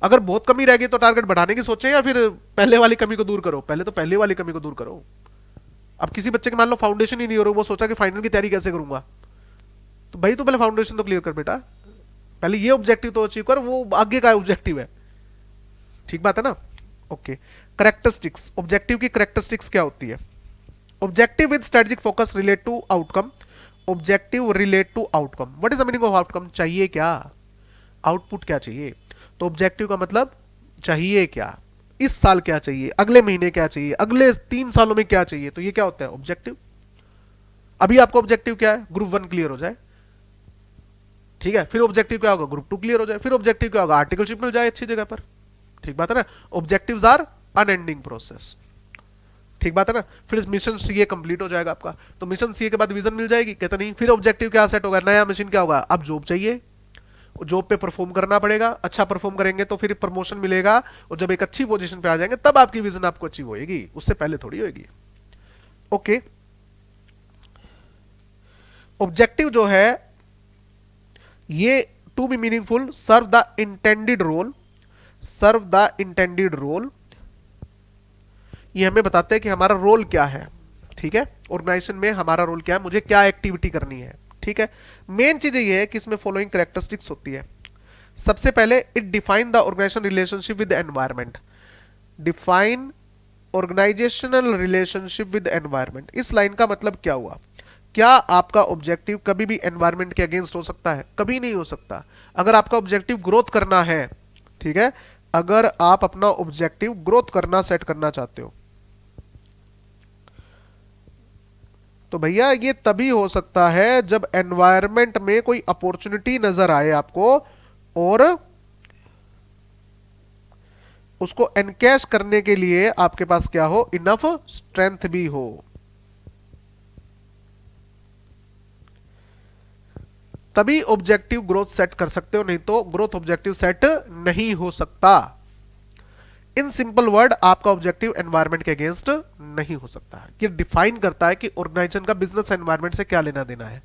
अगर बहुत कमी रहेगी तो टारगेट बढ़ाने की सोचें या फिर पहले वाली कमी को दूर करो? पहले तो पहले वाली कमी को दूर करो। अब किसी बच्चे के मान लो फाउंडेशन ही नहीं हो रहा, वो सोचा कि फाइनल की तैयारी कैसे करूंगा, तो भाई तो पहले फाउंडेशन तो क्लियर कर बेटा, पहले ये ऑब्जेक्टिव तो अचीव कर, वो आगे का ऑब्जेक्टिव है। ठीक बात है ना? ओके। करेक्टरिस्टिक्स, ऑब्जेक्टिव की करेक्टरिस्टिक्स क्या होती है? Objective with strategic focus relate to outcome. Objective relate to outcome. What is the meaning of outcome? चाहिए क्या, आउटपुट क्या चाहिए। तो ऑब्जेक्टिव का मतलब चाहिए क्या, इस साल क्या चाहिए, अगले महीने क्या चाहिए, अगले 3 सालों में क्या चाहिए, तो ये क्या होता है? ऑब्जेक्टिव। अभी आपका ऑब्जेक्टिव क्या है? ग्रुप 1 क्लियर हो जाए, ठीक है, फिर ऑब्जेक्टिव क्या होगा? ग्रुप 2 क्लियर हो जाए, फिर ऑब्जेक्टिव क्या होगा? आर्टिकलशिप मिल जाए अच्छी जगह पर। ठीक बात है ना? Objectives are unending process. ठीक बात है ना? फिर मिशन सीए कंप्लीट हो जाएगा आपका, तो मिशन सीए के बाद विजन मिल जाएगी, कहते नहीं, फिर ऑब्जेक्टिव क्या सेट होगा? नया मिशन क्या होगा? अब जॉब चाहिए, जॉब पे परफॉर्म करना पड़ेगा, अच्छा परफॉर्म करेंगे तो फिर प्रमोशन मिलेगा, और जब एक अच्छी पोजीशन पे आ जाएंगे तब आपकी विजन आपको अचीव होएगी, उससे पहले थोड़ी होएगी। ओके। ऑब्जेक्टिव जो है ये to be meaningful serve the intended role, serve the intended role, ये हमें बताते हैं कि हमारा रोल क्या है। ठीक है, ऑर्गेनाइजेशन में हमारा रोल क्या है, मुझे क्या एक्टिविटी करनी है। ठीक है, मेन चीज ये है कि इसमें फॉलोइंग कैरेक्टरिस्टिक्स होती है। सबसे पहले it define the organisation relationship with environment. Define organisational relationship with environment. इस लाइन का मतलब क्या हुआ? क्या आपका ऑब्जेक्टिव कभी भी एनवायरमेंट के अगेंस्ट हो सकता है? कभी नहीं हो सकता। अगर आपका ऑब्जेक्टिव ग्रोथ करना है, ठीक है, अगर आप अपना ऑब्जेक्टिव ग्रोथ करना सेट करना चाहते हो, तो भैया ये तभी हो सकता है जब एनवायरमेंट में कोई अपॉर्चुनिटी नजर आए आपको और उसको एनकैश करने के लिए आपके पास क्या हो? इनफ स्ट्रेंथ भी हो। तभी ऑब्जेक्टिव ग्रोथ सेट कर सकते हो, नहीं तो ग्रोथ ऑब्जेक्टिव सेट नहीं हो सकता। इन सिंपल वर्ड, आपका ऑब्जेक्टिव एनवायरनमेंट के अगेंस्ट नहीं हो सकता। ये डिफाइन करता है कि ऑर्गेनाइजेशन का बिजनेस एनवायरनमेंट से क्या लेना देना है।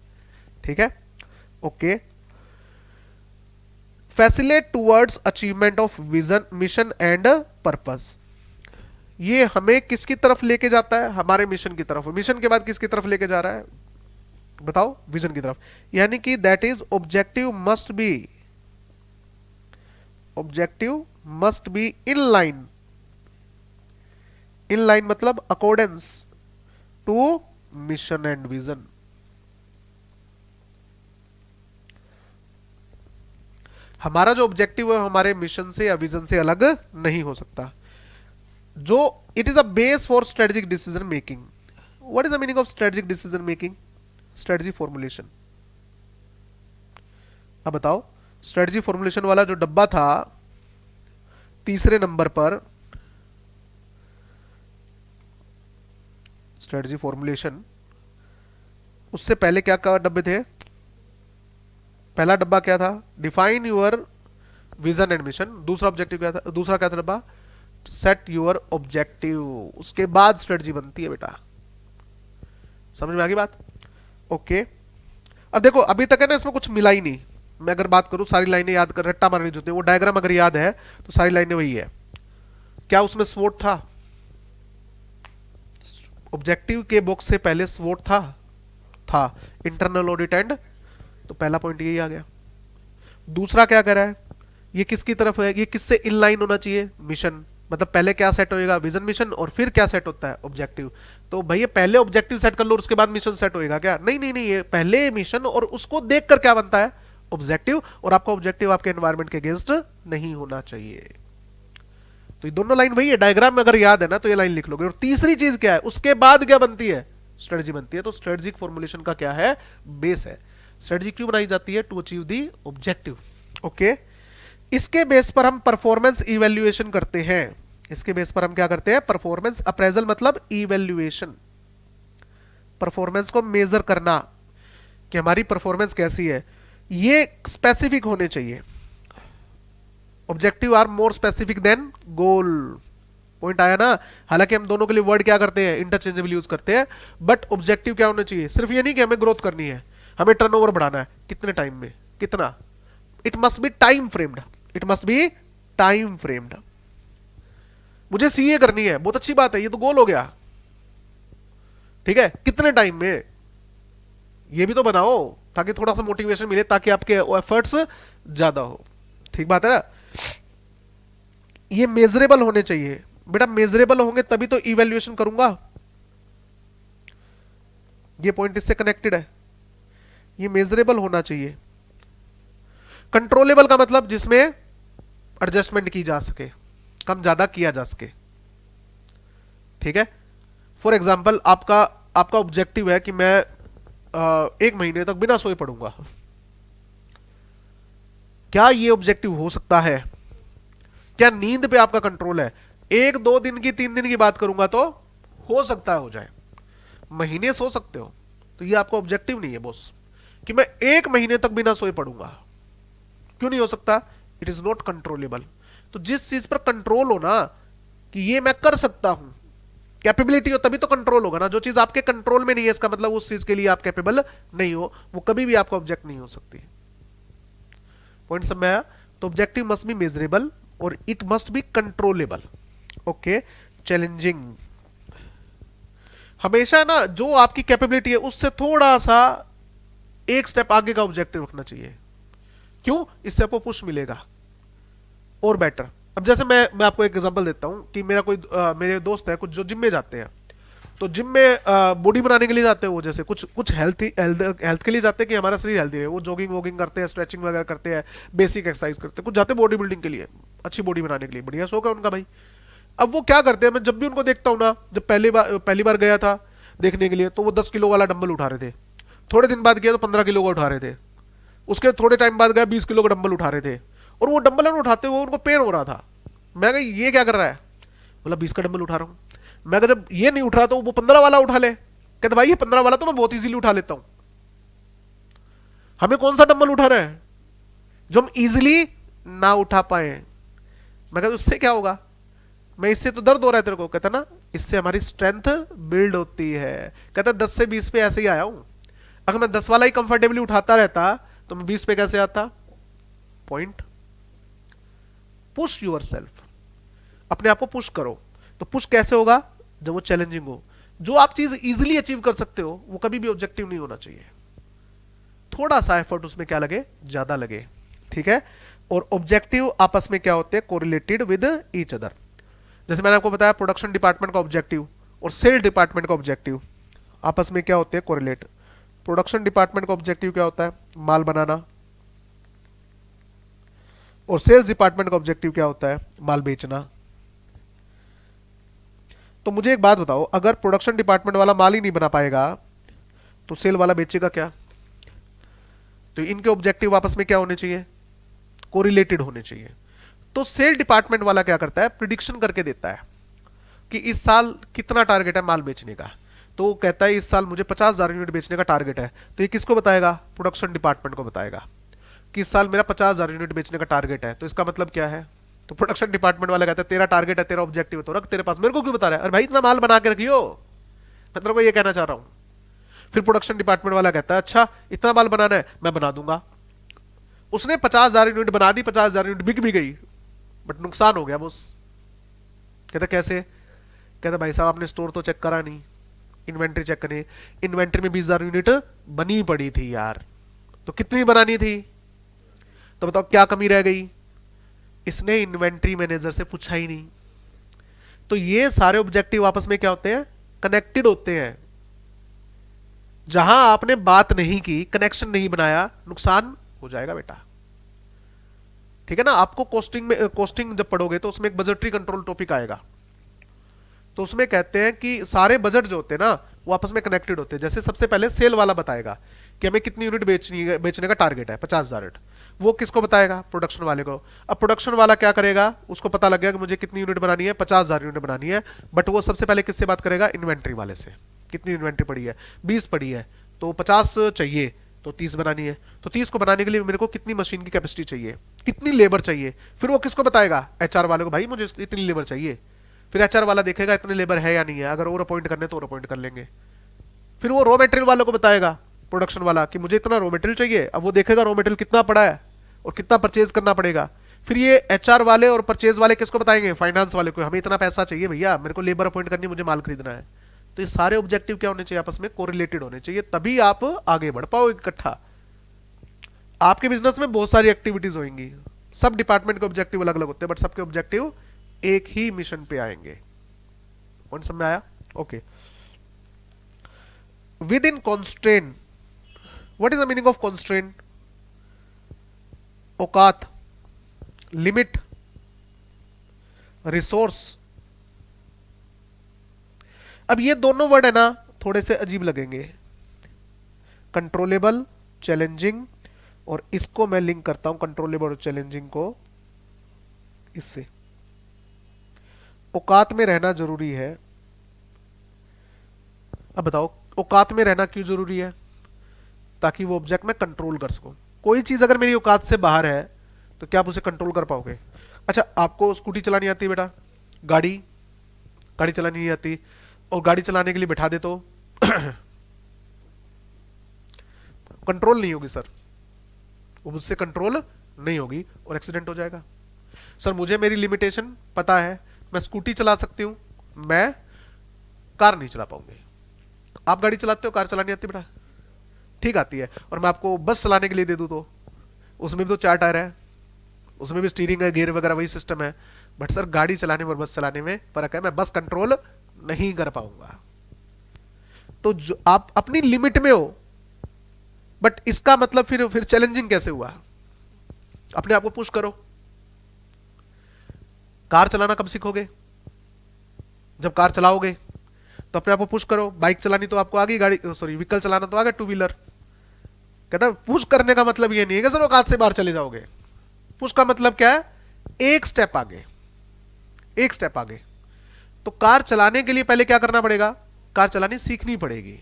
ठीक है, okay. Facilitate towards achievement of vision, mission and purpose. ये हमें किसकी तरफ लेके जाता है? हमारे मिशन की तरफ। मिशन के बाद किसकी तरफ लेके जा रहा है? बताओ, विजन की तरफ। यानी कि that is objective must be, objective must be in line. In line मतलब accordance to mission and vision. हमारा जो ऑब्जेक्टिव है हमारे मिशन से या विजन से अलग नहीं हो सकता। जो it is a base for strategic decision making. What is the meaning of strategic decision making? Strategy formulation. अब बताओ, स्ट्रेटजी फॉर्मुलेशन वाला जो डब्बा था तीसरे नंबर पर, स्ट्रेटजी फॉर्मुलेशन, उससे पहले क्या क्या डब्बे थे? पहला डब्बा क्या था? Define your vision and mission. दूसरा ऑब्जेक्टिव क्या था? दूसरा क्या था डब्बा? Set your objective. उसके बाद स्ट्रेटजी बनती है बेटा। समझ में आ गई बात? ओके। अब देखो, अभी तक है ना इसमें कुछ मिला ही नहीं। मैं अगर बात करूं, सारी लाइनें याद कर, रट्टा मारनी होती है, वो डायग्राम अगर याद है तो सारी लाइनें वही है। क्या उसमें स्वोट था? ऑब्जेक्टिव के बॉक्स से पहले स्वोट था इंटरनल ऑडिट एंड, तो पहला पॉइंट यही आ गया। दूसरा क्या कर रहा है? ये किसकी तरफ है? ये किससे इन लाइन होना चाहिए? मिशन। मतलब पहले क्या सेट होएगा? विजन मिशन, और फिर क्या सेट होता है? ऑब्जेक्टिव। तो भैया पहले ऑब्जेक्टिव सेट कर लो, उसके बाद मिशन सेट होएगा क्या? नहीं नहीं नहीं, ये पहले मिशन और उसको देखकर क्या बनता है? ऑब्जेक्टिव। और आपका ऑब्जेक्टिव आपके एनवायरमेंट के अगेंस्ट नहीं होना चाहिए। तो ये दोनों लाइन वही है, डायग्राम में अगर याद है ना तो ये लाइन लिख लोगे। और तीसरी चीज क्या है? उसके बाद क्या बनती है? स्ट्रेटजी बनती है। तो स्ट्रेटजिक फॉर्मुलेशन का क्या है? बेस है। स्ट्रेटजी क्यों बनाई जाती है? To achieve the objective. Okay, इसके बेस पर हम परफॉर्मेंस इवैल्यूएशन करते हैं। इसके बेस पर हम क्या करते हैं? परफॉर्मेंस अप्रेजल मतलब इवैल्यूएशन, परफॉर्मेंस को मेजर करना कि हमारी परफॉर्मेंस कैसी है। ये स्पेसिफिक होने चाहिए। Objective are more specific than goal. Point आया ना? हालांकि हम दोनों के लिए वर्ड क्या करते हैं? इंटरचेंजेबल यूज करते हैं, बट ऑब्जेक्टिव क्या होना चाहिए? सिर्फ ये नहीं कि हमें ग्रोथ करनी है, हमें टर्नओवर बढ़ाना है। कितने टाइम में? कितना? It must be time framed, it must be time framed. मुझे सीए करनी है, बहुत अच्छी बात है, ये तो गोल हो गया, ठीक है। कितने टाइम में? ये भी तो बनाओ ताकि थोड़ा सा मोटिवेशन मिले, ताकि आपके एफर्ट्स ज्यादा हो। ठीक बात है ना? ये मेजरेबल होने चाहिए बेटा, मेजरेबल होंगे तभी तो इवैल्यूएशन करूंगा। ये पॉइंट इससे कनेक्टेड है, ये मेजरेबल होना चाहिए। कंट्रोलेबल का मतलब जिसमें एडजस्टमेंट की जा सके, कम ज्यादा किया जा सके, ठीक है। फॉर एग्जाम्पल आपका आपका ऑब्जेक्टिव है कि मैं 1 महीने तक बिना सोए पढ़ूंगा। क्या ये ऑब्जेक्टिव हो सकता है? क्या नींद पे आपका कंट्रोल है? 1-2 दिन की 3 दिन की बात करूंगा तो हो सकता है हो जाए, महीने सो सकते हो। तो ये आपका ऑब्जेक्टिव नहीं है बॉस कि मैं 1 महीने तक बिना सोए पढ़ूंगा। क्यों नहीं हो सकता? It is not controllable. तो जिस चीज पर कंट्रोल हो ना कि ये मैं कर सकता हूं, कैपेबिलिटी हो, तभी तो कंट्रोल होगा ना। जो चीज आपके कंट्रोल में नहीं है, इसका मतलब उस चीज के लिए आप कैपेबल नहीं हो, वो कभी भी आपका ऑब्जेक्ट नहीं हो सकती। पॉइंट समझ में आया? तो ऑब्जेक्टिव मस्ट बी मेजरेबल और it must be controllable. Okay, challenging. हमेशा ना जो आपकी कैपेबिलिटी है उससे थोड़ा सा एक स्टेप आगे का ऑब्जेक्टिव रखना चाहिए। क्यों? इससे आपको पुश मिलेगा और बेटर। अब जैसे मैं आपको एक एग्जांपल देता हूं कि मेरे दोस्त है कुछ जो जिम में जाते हैं। तो जिम में बॉडी बनाने के लिए जाते हैं वो, जैसे कुछ कुछ हेल्थ के लिए जाते हैं कि हमारा शरीर हेल्दी रहे। वो जॉगिंग वॉगिंग करते हैं, स्ट्रेचिंग वगैरह करते हैं, बेसिक एक्सरसाइज करते हैं। कुछ जाते हैं बॉडी बिल्डिंग के लिए, अच्छी बॉडी बनाने के लिए, बढ़िया शौक है उनका भाई। अब वो क्या करते हैं, मैं जब भी उनको देखता हूँ ना, जब पहली बार गया था देखने के लिए तो वो 10 किलो वाला डंबल उठा रहे थे। थोड़े दिन बाद गया तो 15 किलो का उठा रहे थे। उसके थोड़े टाइम बाद गया 20 किलो का डंबल उठा रहे थे, और वो डंबल उठाते हुए उनको पेन हो रहा था। मैं कहा ये क्या कर रहा है? बोला 20 का डंबल उठा रहा हूँ। मैं कहा जब ये नहीं उठ रहा तो वो 15 वाला उठा ले। कहते भाई ये 15 वाला तो मैं बहुत इजीली उठा लेता हूं। हमें कौन सा डंबल उठा रहा है जो हम इजीली ना उठा पाए? मैं कहता उससे क्या होगा? मैं इससे तो दर्द हो रहा है तेरे को। कहता ना इससे हमारी स्ट्रेंथ बिल्ड होती है। कहता 10 से 20 पे ऐसे ही आया हूं। अगर मैं 10 वाला ही कंफर्टेबली उठाता रहता तो मैं 20 पे कैसे आता? पॉइंट। पुश यूर सेल्फ, अपने आप को पुश करो। तो पुश कैसे होगा? जब वो चैलेंजिंग हो। जो आप चीज इजीली अचीव कर सकते हो वो कभी भी ऑब्जेक्टिव नहीं होना चाहिए। थोड़ा सा एफर्ट उसमें क्या लगे? ज्यादा लगे, ठीक है। और ऑब्जेक्टिव आपस में क्या होते हैं? Correlated with each other. जैसे मैंने आपको बताया प्रोडक्शन डिपार्टमेंट का ऑब्जेक्टिव और सेल डिपार्टमेंट का ऑब्जेक्टिव आपस में क्या होते हैं? कोरिलेट। प्रोडक्शन डिपार्टमेंट का ऑब्जेक्टिव क्या होता है? माल बनाना। और सेल्स डिपार्टमेंट का ऑब्जेक्टिव क्या होता है? माल बेचना। तो मुझे एक बात बताओ, अगर प्रोडक्शन डिपार्टमेंट वाला माल ही नहीं बना पाएगा तो सेल वाला बेचेगा क्या? तो इनके ऑब्जेक्टिव आपस में क्या होने चाहिए? कोरिलेटेड होने चाहिए। तो सेल डिपार्टमेंट वाला क्या करता है? प्रिडिक्शन करके देता है कि इस साल कितना टारगेट है माल बेचने का। तो वो कहता है इस साल मुझे 50,000 यूनिट बेचने का टारगेट है। तो ये किसको बताएगा? प्रोडक्शन डिपार्टमेंट को बताएगा कि इस साल मेरा 50,000 यूनिट बेचने का टारगेट है। तो इसका मतलब क्या है? तो प्रोडक्शन डिपार्टमेंट वाला कहता है तेरा टारगेट है, तेरा ऑब्जेक्टिव है तो रख तेरे पास, मेरे को क्यों बता रहा है? अरे भाई इतना माल बना के रखियो, मैं तेरे को ये कहना चाह रहा हूं। फिर प्रोडक्शन डिपार्टमेंट वाला कहता है अच्छा इतना माल बनाना है, मैं बना दूंगा। उसने 50,000 यूनिट बना दी, 50,000 यूनिट बिक भी गई, बट नुकसान हो गया बॉस। कहता कैसे? कहता भाई साहब आपने स्टोर तो चेक करा नहीं, इन्वेंट्री चेक करें, इन्वेंट्री में 20,000 यूनिट बनी पड़ी थी यार। तो कितनी बनानी थी? तो बताओ क्या कमी रह गई? इसने इन्वेंट्री मैनेजर से पूछा ही नहीं। तो ये सारे ऑब्जेक्टिव आपस में क्या होते हैं? कनेक्टेड होते हैं। जहां आपने बात नहीं की, कनेक्शन नहीं बनाया, नुकसान हो जाएगा बेटा, ठीक है ना। आपको कोस्टिंग जब पढ़ोगे तो उसमें एक बजटरी कंट्रोल टॉपिक आएगा। तो उसमें कहते हैं कि सारे बजट जो होते हैं ना वो आपस में कनेक्टेड होते हैं। जैसे सबसे पहले सेल वाला बताएगा कि हमें कितनी यूनिट बेचने का टारगेट है, 50,000 यूनिट। वो किसको बताएगा? प्रोडक्शन वाले को। अब प्रोडक्शन वाला क्या करेगा? उसको पता लग गया कि मुझे कितनी यूनिट बनानी है, 50,000 यूनिट बनानी है, बट वो सबसे पहले किससे बात करेगा? इन्वेंट्री वाले से। कितनी इन्वेंट्री पड़ी है? 20 पड़ी है, तो 50 चाहिए, तो 30 बनानी है। तो 30 को बनाने के लिए मेरे को कितनी मशीन की कैपेसिटी चाहिए, कितनी लेबर चाहिए? फिर वो किसको बताएगा? एचआर वाले को, भाई मुझे इतनी लेबर चाहिए। फिर एचआर वाला देखेगा इतनी लेबर है या नहीं है, अगर और अपॉइंट करने तो और अपॉइंट कर लेंगे। फिर वो रॉ मटेरियल वालों को बताएगा, प्रोडक्शन वाला, कि मुझे इतना रॉ मटेरियल चाहिए। अब वो देखेगा रॉ मटेरियल कितना पड़ा है और कितना परचेज करना पड़ेगा। फिर ये एचआर वाले और परचेज वाले किसको बताएंगे? फाइनेंस वाले को, हमें इतना पैसा चाहिए भैया, मेरे को लेबर अपॉइंट करनी, मुझे माल खरीदना है। तो ये सारे ऑब्जेक्टिव क्या होने चाहिए? आपस में कोरिलेटेड होने चाहिए, तभी आप आगे बढ़ पाओ इकट्ठा। आपके बिजनेस में बहुत सारी एक्टिविटीज होंगी, सब डिपार्टमेंट के ऑब्जेक्टिव अलग अलग होते हैं, बट सबके ऑब्जेक्टिव एक ही मिशन पे आएंगे। पॉइंट समझ में आया? Okay. With in constraint, what is the meaning of constraint? औकात, लिमिट, रिसोर्स। अब ये दोनों वर्ड है ना, थोड़े से अजीब लगेंगे, कंट्रोलेबल, चैलेंजिंग, और इसको मैं लिंक करता हूं, कंट्रोलेबल और चैलेंजिंग को, इससे। औकात में रहना जरूरी है। अब बताओ, औकात में रहना क्यों जरूरी है? ताकि वो ऑब्जेक्ट में कंट्रोल कर सको। कोई चीज अगर मेरी औकात से बाहर है तो क्या आप उसे कंट्रोल कर पाओगे? अच्छा, आपको स्कूटी चलानी आती है बेटा, गाड़ी गाड़ी चलानी नहीं आती, और गाड़ी चलाने के लिए बैठा दे तो कंट्रोल नहीं होगी सर, वो मुझसे कंट्रोल नहीं होगी और एक्सीडेंट हो जाएगा। सर मुझे मेरी लिमिटेशन पता है, मैं स्कूटी चला सकती हूं, मैं कार नहीं चला पाऊंगी। आप गाड़ी चलाते हो, कार चलानी आती है बेटा? ठीक आती है। और मैं आपको बस चलाने के लिए दे दूं तो उसमें भी तो 4 टायर है, उसमें भी स्टीयरिंग है, गियर वगैरह वही सिस्टम है, बट सर गाड़ी चलाने और बस चलाने में फर्क है, मैं बस कंट्रोल नहीं कर पाऊंगा। तो जो आप अपनी लिमिट में हो, बट इसका मतलब फिर चैलेंजिंग कैसे हुआ? अपने आप को पुश करो। कार चलाना कब सीखोगे? जब कार चलाओगे। तो अपने आप को पुश करो। बाइक चलानी तो आपको आ गई, गाड़ी सॉरी व्हीकल चलाना तो आ गया, 2 व्हीलर। कहता है पुश करने का मतलब ये नहीं है कि सर औकात से बाहर चले जाओगे। पुश का मतलब क्या है? एक स्टेप आगे, एक स्टेप आगे। तो कार चलाने के लिए पहले क्या करना पड़ेगा? कार चलानी सीखनी पड़ेगी।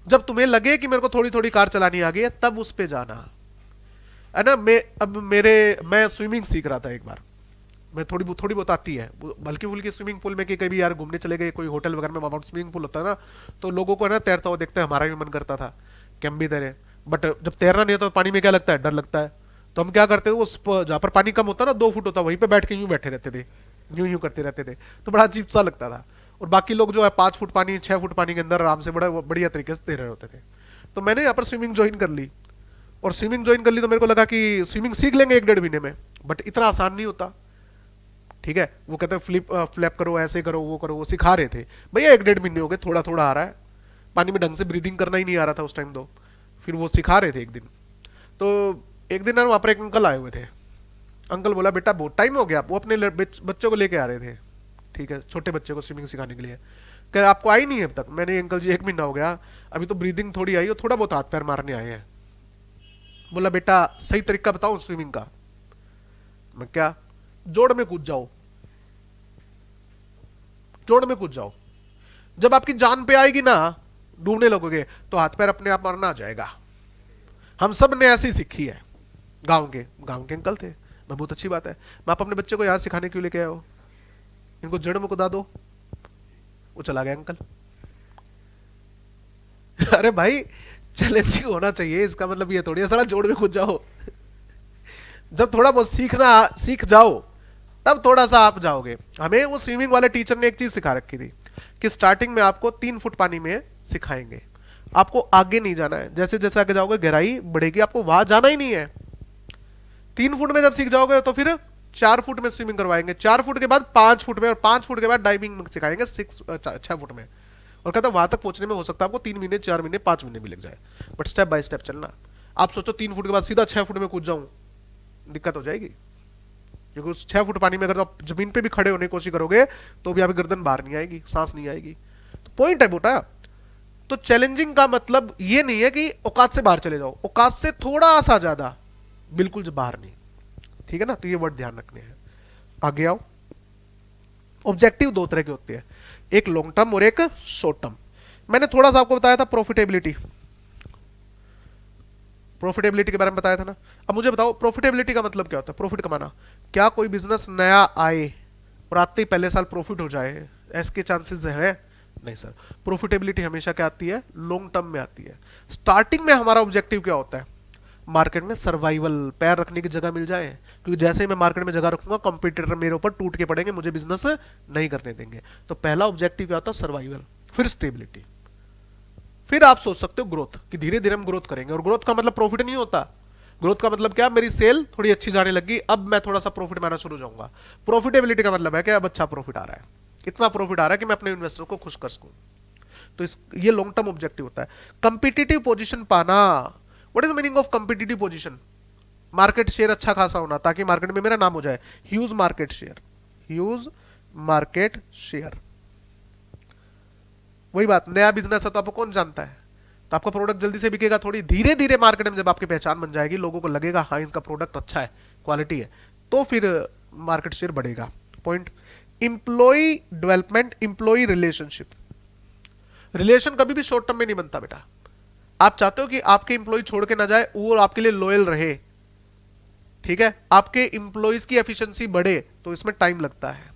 जब तुम्हें लगे कि मेरे को थोड़ी थोड़ी कार चलानी आ गई है, तब उस पे जाना है ना। मैं स्विमिंग सीख रहा था एक बार, मैं थोड़ी बहुत आती है, हल्की फुल्की स्विमिंग पूल में, कि कभी यार घूमने चले गए कोई होटल वगैरह में, वहां पर स्विमिंग पूल होता है ना, तो लोगों को है ना तैरता हुआ देखते हैं, हमारा भी मन करता था कि हम भी तैरे। बट जब तैरना नहीं होता तो पानी में क्या लगता है? डर लगता है। तो हम क्या करते थे, उस जहां पर पानी कम होता ना, 2 फुट होता, वहीं पे बैठ के यूं बैठे रहते थे, यूं यूं करते रहते थे। तो बड़ा अजीब सा लगता था। और बाकी लोग जो है 5 फुट पानी, 6 फुट पानी के अंदर आराम से बड़ा बढ़िया तरीके से तैर रहे होते थे। तो मैंने यहाँ पर स्विमिंग ज्वाइन कर ली, और स्विमिंग ज्वाइन कर ली तो मेरे को लगा कि स्विमिंग सीख लेंगे 1-1.5 महीने में, बट इतना आसान नहीं होता। ठीक है, वो कहते हैं फ्लैप करो, ऐसे करो, वो करो, वो सिखा रहे थे। भैया 1-1.5 महीने हो गए, थोड़ा थोड़ा आ रहा है, पानी में ढंग से ब्रीदिंग करना ही नहीं आ रहा था उस टाइम तो। फिर वो सिखा रहे थे एक दिन। तो एक दिन ना वहाँ पर एक अंकल आए हुए थे। अंकल बोला बेटा बहुत टाइम हो गया, वो अपने बच्चों को लेके आ रहे थे, ठीक है, छोटे बच्चे को स्विमिंग सिखाने के लिए। क्या आपको आई नहीं है अब तक? मैंने, अंकल जी 1 महीना हो गया, अभी तो ब्रीदिंग थोड़ी आई और थोड़ा बहुत हाथ पैर मारने आए हैं। बोला बेटा सही तरीका बताओ स्विमिंग का। मैं क्या? जोड़ में कूद जाओ, जोड़ में कूद जाओ। जब आपकी जान पे आएगी ना, डूबने लगोगे, तो हाथ पैर अपने आप मरना आ जाएगा। हम सब ने ऐसे ही सीखी है। गांव के अंकल थे। मैं, बहुत अच्छी बात है, मैं आप अपने बच्चे को यहां सिखाने क्यों लेके आए हो? इनको जड़ में कुदा दो। वो चला गया अंकल। अरे भाई चैलेंजिंग होना चाहिए, इसका मतलब ये थोड़ी है साला जोड़ में कूद जाओ। जब थोड़ा बहुत सीख जाओ, तब थोड़ा सा आप जाओगे। हमें वो स्विमिंग वाले टीचर ने एक चीज सिखा रखी थी कि स्टार्टिंग में आपको 3 फुट पानी में सिखाएंगे, आपको आगे नहीं जाना है। जैसे जैसे आगे जाओगे गहराई बढ़ेगी, आपको वहां जाना ही नहीं है। 3 फुट में जब सीख जाओगे तो फिर 4 फुट में स्विमिंग करवाएंगे, 4 फुट के बाद 5 फुट में, और 5 फुट के बाद डाइविंग सिखाएंगे 6 फुट में। और कहता वहां तक पहुंचने में हो सकता है आपको 3 महीने, 4 महीने, 5 महीने भी लग जाए, बट स्टेप बाय स्टेप चलना। आप सोचो 3 फुट के बाद सीधा 6 फुट में कूद जाऊं, दिक्कत हो जाएगी। क्योंकि उस 6 फुट पानी में अगर आप जमीन पे भी खड़े होने की कोशिश करोगे तो भी आपकी गर्दन बाहर नहीं आएगी, सांस नहीं आएगी। तो पॉइंट है बेटा। तो चैलेंजिंग का मतलब ये नहीं है कि औकात से बाहर चले जाओ, औकात से थोड़ा सा ज्यादा बिल्कुल जो बाहर नहीं। ठीक है ना, तो ये वर्ड ध्यान रखने हैं। आगे आओ। ऑब्जेक्टिव दो तरह के होते हैं, एक लॉन्ग टर्म और एक शॉर्ट टर्म। मैंने थोड़ा सा आपको बताया था प्रॉफिटेबिलिटी, प्रॉफिटेबिलिटी के बारे में बताया था ना। अब मुझे बताओ प्रॉफिटेबिलिटी का मतलब क्या होता है? प्रॉफिट कमाना। क्या कोई बिजनेस नया आए और आते ही पहले साल प्रॉफिट हो जाए, ऐसे चांसेस है? नहीं सर। प्रॉफिटेबिलिटी हमेशा क्या आती है? लॉन्ग टर्म में आती है। स्टार्टिंग में हमारा ऑब्जेक्टिव क्या होता है? मार्केट में सर्वाइवल, पैर रखने की जगह मिल जाए, क्योंकि जैसे ही मैं मार्केट में जगह रखूंगा कंपटीटर मेरे ऊपर टूट के पड़ेंगे, मुझे बिजनेस नहीं करने देंगे। तो पहला ऑब्जेक्टिव क्या होता है? सर्वाइवल। फिर स्टेबिलिटी। फिर आप सोच सकते हो ग्रोथ, कि धीरे धीरे हम ग्रोथ करेंगे। और ग्रोथ का मतलब प्रॉफिट नहीं होता। ग्रोथ का मतलब क्या? मेरी सेल थोड़ी अच्छी जाने लगी, अब मैं थोड़ा सा प्रॉफिट में आना शुरू हो जाऊंगा। प्रॉफिटेबिलिटी का मतलब है कि अब अच्छा प्रॉफिट आ रहा है, इतना प्रॉफिट आ रहा है कि मैं अपने इन्वेस्टर को खुश कर सकूं। तो ये लॉन्ग टर्म ऑब्जेक्टिव होता है। कंपिटिटिव पोजीशन पाना। What is meaning of competitive position? Market share अच्छा खासा होना, ताकि मार्केट में मेरा नाम हो जाए। Huge market share, huge market share. वही बात, नया बिजनेस है तो आपको कौन जानता है, तो आपका प्रोडक्ट जल्दी से बिकेगा थोड़ी। धीरे धीरे मार्केट में जब आपकी पहचान बन जाएगी, लोगों को लगेगा हाँ इनका प्रोडक्ट अच्छा है, क्वालिटी है, तो फिर मार्केट शेयर बढ़ेगा। Point. Employee development, employee relationship. Relation कभी भी शॉर्ट टर्म में नहीं बनता बेटा। आप चाहते हो कि आपके इंप्लॉय छोड़ के ना जाए, वो आपके लिए लॉयल रहे। ठीक है, आपके इंप्लॉयज की एफिशिएंसी बढ़े, तो इसमें टाइम लगता है।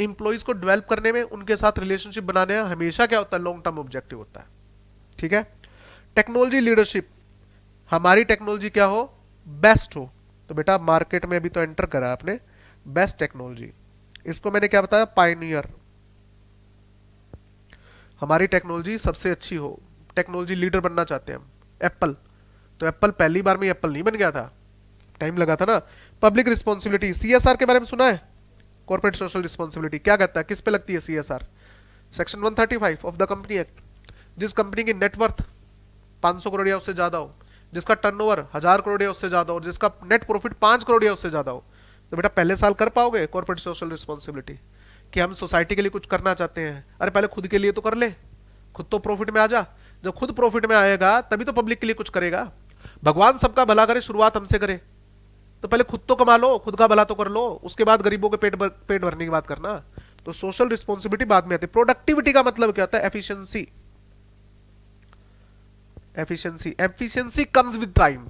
इंप्लॉयज को डेवलप करने में, उनके साथ रिलेशनशिप बनाने में हमेशा क्या होता है? लॉन्ग टर्म ऑब्जेक्टिव होता है। ठीक है। Technology leadership. हमारी टेक्नोलॉजी क्या हो? बेस्ट हो। तो बेटा मार्केट में अभी तो एंटर करा आपने, बेस्ट टेक्नोलॉजी। इसको मैंने क्या बताया? पायनियर। हमारी टेक्नोलॉजी सबसे अच्छी हो, टेक्नोलॉजी लीडर बनना चाहते हैं हम। एप्पल, तो एप्पल पहली बार में एप्पल नहीं बन गया था, टाइम लगा था ना। पब्लिक रिस्पॉन्सिबिलिटी, सीएसआर के बारे में सुना है? कॉर्पोरेट सोशल रिस्पॉन्सिबिलिटी क्या कहता है, किस पे लगती है CSR? Section 135 of the company act. जिस कंपनी की नेटवर्थ 500 करोड़ या उससे ज्यादा हो, जिसका टर्नओवर 1000 करोड़ या उससे ज्यादा हो, और जिसका नेट प्रॉफिट 5 करोड़ या उससे ज्यादा हो, तो बेटा पहले साल कर पाओगे कॉर्पोरेट सोशल रिस्पॉन्सिबिलिटी, कि हम सोसाइटी के लिए कुछ करना चाहते हैं। अरे पहले खुद के लिए तो कर ले, खुद तो प्रॉफिट में आ जा। जब खुद प्रॉफिट में आएगा तभी तो पब्लिक के लिए कुछ करेगा। भगवान सबका भला करे, शुरुआत हमसे करे। तो पहले खुद तो कमा लो, खुद का भला तो कर लो, उसके बाद गरीबों के पेट भरने की बात करना। तो सोशल रिस्पॉन्सिबिलिटी बाद में आती है। प्रोडक्टिविटी का मतलब क्या होता है? Efficiency. Efficiency, efficiency comes with time,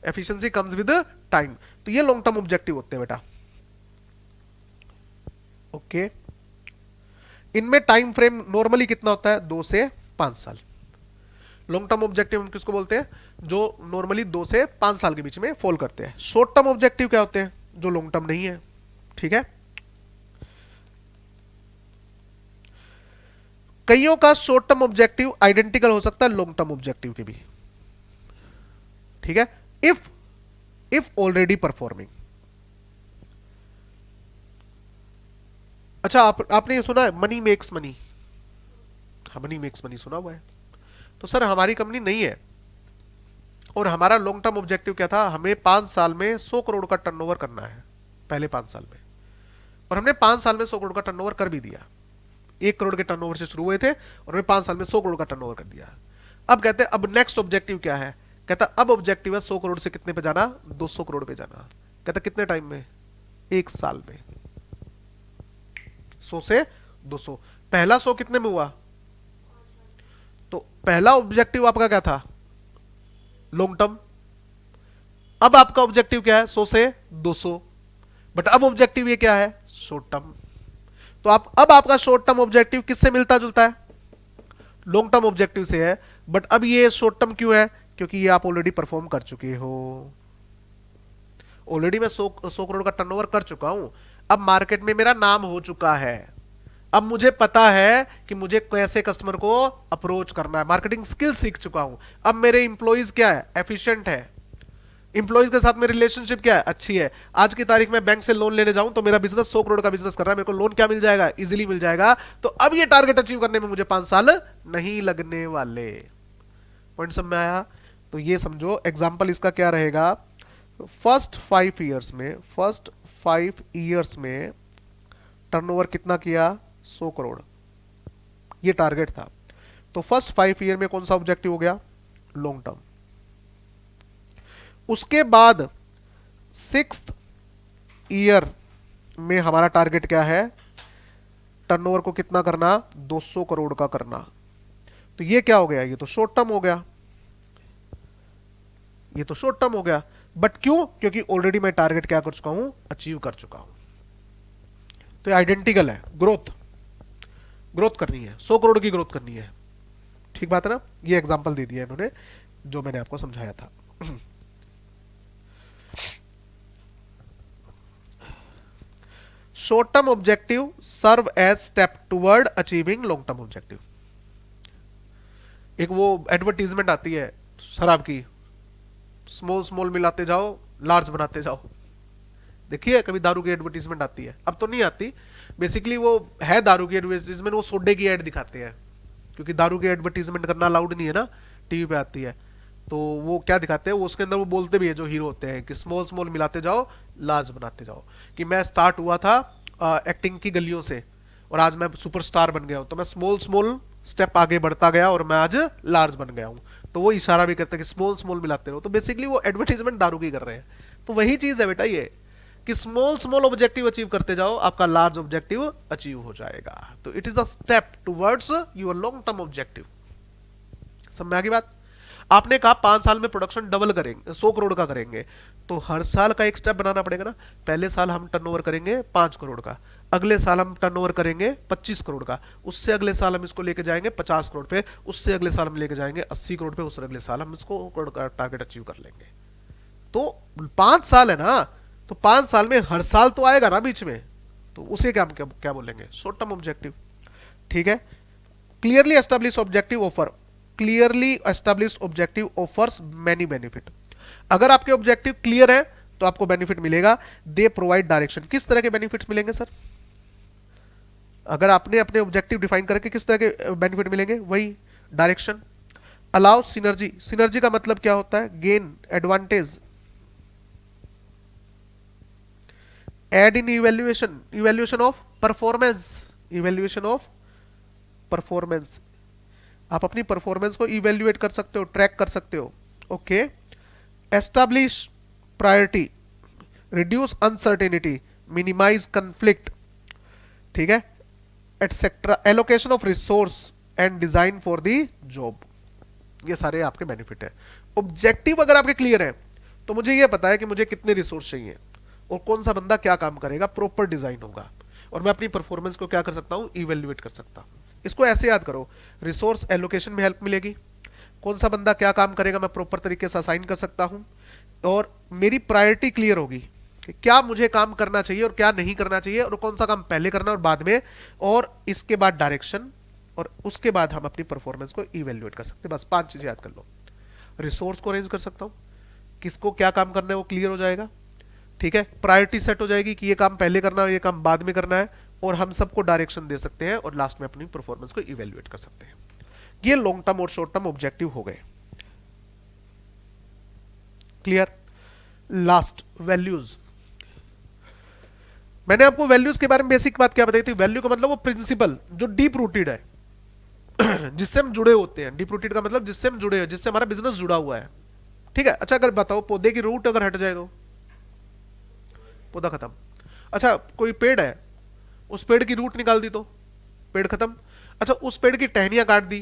efficiency comes with time. तो ये लॉन्ग टर्म ऑब्जेक्टिव होते हैं बेटा। ओके। इनमें टाइम फ्रेम नॉर्मली कितना होता है? 2 से 5 साल। लॉन्ग टर्म ऑब्जेक्टिव हम किसको बोलते हैं? जो नॉर्मली 2 से 5 साल के बीच में फॉल करते हैं। शॉर्ट टर्म ऑब्जेक्टिव क्या होते हैं? जो लॉन्ग टर्म नहीं है। ठीक है। कईयों का शॉर्ट टर्म ऑब्जेक्टिव आइडेंटिकल हो सकता है लॉन्ग टर्म ऑब्जेक्टिव के भी। ठीक है। If if already performing. अच्छा, आपने ये सुना है मनी मेक्स मनी? हाँ, मनी मेक्स मनी सुना हुआ है। तो सर हमारी कंपनी नहीं है, और हमारा लॉन्ग टर्म ऑब्जेक्टिव क्या था? हमें 5 साल में 100 करोड़ का टर्नओवर करना है, पहले 5 साल में। और हमने 5 साल में 100 करोड़ का टर्नओवर कर भी दिया। 1 करोड़ के टर्नओवर से शुरू हुए थे, और हमने 5 साल में 100 करोड़ का टर्नओवर कर दिया। अब कहते हैं अब नेक्स्ट ऑब्जेक्टिव क्या है? कहता अब ऑब्जेक्टिव है 100 करोड़ से कितने पे जाना? 200 करोड़ पे जाना। कहता कितने टाइम में? 1 साल में। 100 से 200। पहला 100 कितने में हुआ? तो पहला ऑब्जेक्टिव आपका क्या था? Long term. अब आपका ऑब्जेक्टिव क्या है? 100 से 200। बट अब ऑब्जेक्टिव ये क्या है? Short term. तो अब आपका शॉर्ट टर्म ऑब्जेक्टिव किससे मिलता जुलता है? लॉन्ग टर्म ऑब्जेक्टिव से है। बट अब ये शॉर्ट टर्म क्यों है? क्योंकि ये आप ऑलरेडी परफॉर्म कर चुके हो। ऑलरेडी मैं 100 करोड़ का टर्नओवर कर चुका हूं। अब मार्केट में मेरा नाम हो चुका है। अब मुझे पता है कि मुझे कैसे कस्टमर को अप्रोच करना है, मार्केटिंग स्किल सीख चुका हूं। अब मेरे इंप्लॉइज क्या है? एफिशिएंट है। इंप्लॉइज के साथ मेरी रिलेशनशिप क्या है? अच्छी है। आज की तारीख में बैंक से लोन लेने जाऊं तो मेरा बिजनेस 100 करोड़ का बिजनेस कर रहा है, मेरे को लोन क्या मिल जाएगा? इजीली मिल जाएगा। तो अब ये टारगेट अचीव करने में मुझे 5 साल नहीं लगने वाले। पॉइंट समझ में आया? तो ये समझो एग्जाम्पल इसका क्या रहेगा? फर्स्ट 5 ईयर्स में टर्नओवर कितना किया? 100 करोड़। ये टारगेट था। तो फर्स्ट 5 ईयर में कौन सा ऑब्जेक्टिव हो गया? Long term. उसके बाद 6th ईयर में हमारा टारगेट क्या है, टर्नओवर को कितना करना, 200 करोड़ का करना। तो ये क्या हो गया, ये तो शॉर्ट टर्म हो गया, ये तो शॉर्ट टर्म हो गया। बट क्यों, क्योंकि ऑलरेडी मैं टारगेट क्या कर चुका हूं, अचीव कर चुका हूं। तो आइडेंटिकल है, ग्रोथ, ग्रोथ करनी है, 100 करोड़ की ग्रोथ करनी है। ठीक बात है ना, ये एग्जांपल दे दिया इन्होंने जो मैंने आपको समझाया था। Short term objective serve as step toward achieving long term objective. एक वो एडवर्टीजमेंट आती है शराब की, स्मॉल स्मॉल मिलाते जाओ लार्ज बनाते जाओ। देखिए कभी दारू की एडवर्टीजमेंट आती है, अब तो नहीं आती, बेसिकली वो है दारू की एडवर्टीजमेंट, वो सोडे की एड दिखाते हैं, क्योंकि दारू की एडवर्टीजमेंट करना अलाउड नहीं है ना, टीवी पे आती है। तो वो क्या दिखाते हैं, वो उसके अंदर वो बोलते भी है जो हीरो होते हैं कि स्मॉल स्मॉल मिलाते जाओ लार्ज बनाते जाओ। कि मैं स्टार्ट हुआ था एक्टिंग की गलियों से और आज मैं सुपरस्टार बन गया हूं, तो मैं स्मॉल स्मॉल स्टेप आगे बढ़ता गया और मैं आज लार्ज बन गया हूं। तो वो इशारा भी करते हैं कि स्मॉल स्मॉल मिलाते रहो। तो बेसिकली वो एडवर्टीजमेंट दारू की कर रहे हैं। तो वही चीज है बेटा ये, कि स्मॉल स्मॉल ऑब्जेक्टिव अचीव करते जाओ, आपका लार्ज ऑब्जेक्टिव अचीव हो जाएगा। तो it is a step towards your long term objective. समझ में आ गई बात। आपने कहा 5 साल में प्रोडक्शन डबल करेंगे, 100 करोड़ का करेंगे, तो हर साल का एक स्टेप बनाना पड़ेगा ना। पहले साल हम टर्नओवर करेंगे 5 करोड़ का, अगले साल हम टर्नओवर करेंगे 25 करोड़ का, उससे अगले साल हम इसको लेके जाएंगे 50 करोड़ पे, उससे अगले साल हम लेके जाएंगे 80 करोड़ पे, उससे अगले साल हम इसको करोड़ का टारगेट अचीव कर लेंगे। तो 5 साल है ना, तो 5 साल में हर साल तो आएगा ना बीच में, तो उसे क्या हम क्या बोलेंगे, शॉर्ट टर्म ऑब्जेक्टिव। ठीक है। Clearly establish objective offer, clearly establish objective offers many benefit. अगर आपके ऑब्जेक्टिव क्लियर है तो आपको बेनिफिट मिलेगा। दे प्रोवाइड डायरेक्शन, किस तरह के बेनिफिट्स मिलेंगे सर, अगर आपने अपने ऑब्जेक्टिव डिफाइन करके किस तरह के बेनिफिट मिलेंगे, वही डायरेक्शन। अलाउ सिनर्जी, सिनर्जी का मतलब क्या होता है, gain advantage. Aid in evaluation, evaluation of performance, evaluation of performance, आप अपनी परफॉर्मेंस को इवेल्युएट कर सकते हो, ट्रैक कर सकते हो। Okay. Establish priority, reduce uncertainty, minimise conflict, ठीक है, etcetera. Allocation of resource and design for the job, ये सारे आपके बेनिफिट है। ऑब्जेक्टिव अगर आपके क्लियर है तो मुझे ये पता है कि मुझे कितने रिसोर्स चाहिए और कौन सा बंदा क्या काम करेगा, प्रॉपर डिजाइन होगा और मैं अपनी परफॉर्मेंस को क्या कर सकता हूं, इवेल्युएट कर सकता हूं। इसको ऐसे याद करो, रिसोर्स एलोकेशन में हेल्प मिलेगी, कौन सा बंदा क्या काम करेगा मैं प्रॉपर तरीके से असाइन कर सकता हूं, और मेरी प्रायोरिटी क्लियर होगी कि क्या मुझे काम करना चाहिए और क्या नहीं करना चाहिए, और कौन सा काम पहले करना और बाद में, और इसके बाद डायरेक्शन, और उसके बाद हम अपनी परफॉर्मेंस को इवेल्युएट कर सकते हैं। बस 5 चीजें याद कर लो। रिसोर्स को अरेंज कर सकता हूं, किसको क्या काम करना है वो क्लियर हो जाएगा, ठीक है, प्रायोरिटी सेट हो जाएगी कि ये काम पहले करना है ये काम बाद में करना है, और हम सबको डायरेक्शन दे सकते हैं और लास्ट में अपनी परफॉर्मेंस को इवेल्युएट कर सकते हैं। ये लॉन्ग टर्म और शॉर्ट टर्म ऑब्जेक्टिव हो गए। क्लियर। Last, values. मैंने आपको वैल्यूज के बारे में बेसिक बात क्या बताई थी, वैल्यू का मतलब वो प्रिंसिपल जो डीप रूटेड है, जिससे हम जुड़े होते हैं। डीप रूटेड का मतलब जिससे हम जुड़े हैं, जिससे हमारा बिजनेस जुड़ा हुआ है। ठीक है। अच्छा अगर बताओ पौधे की रूट अगर हट जाए तो पौधा खत्म। अच्छा कोई पेड़ है, उस पेड़ की रूट निकाल दी तो पेड़ खत्म। अच्छा उस पेड़ की टहनियां काट दी,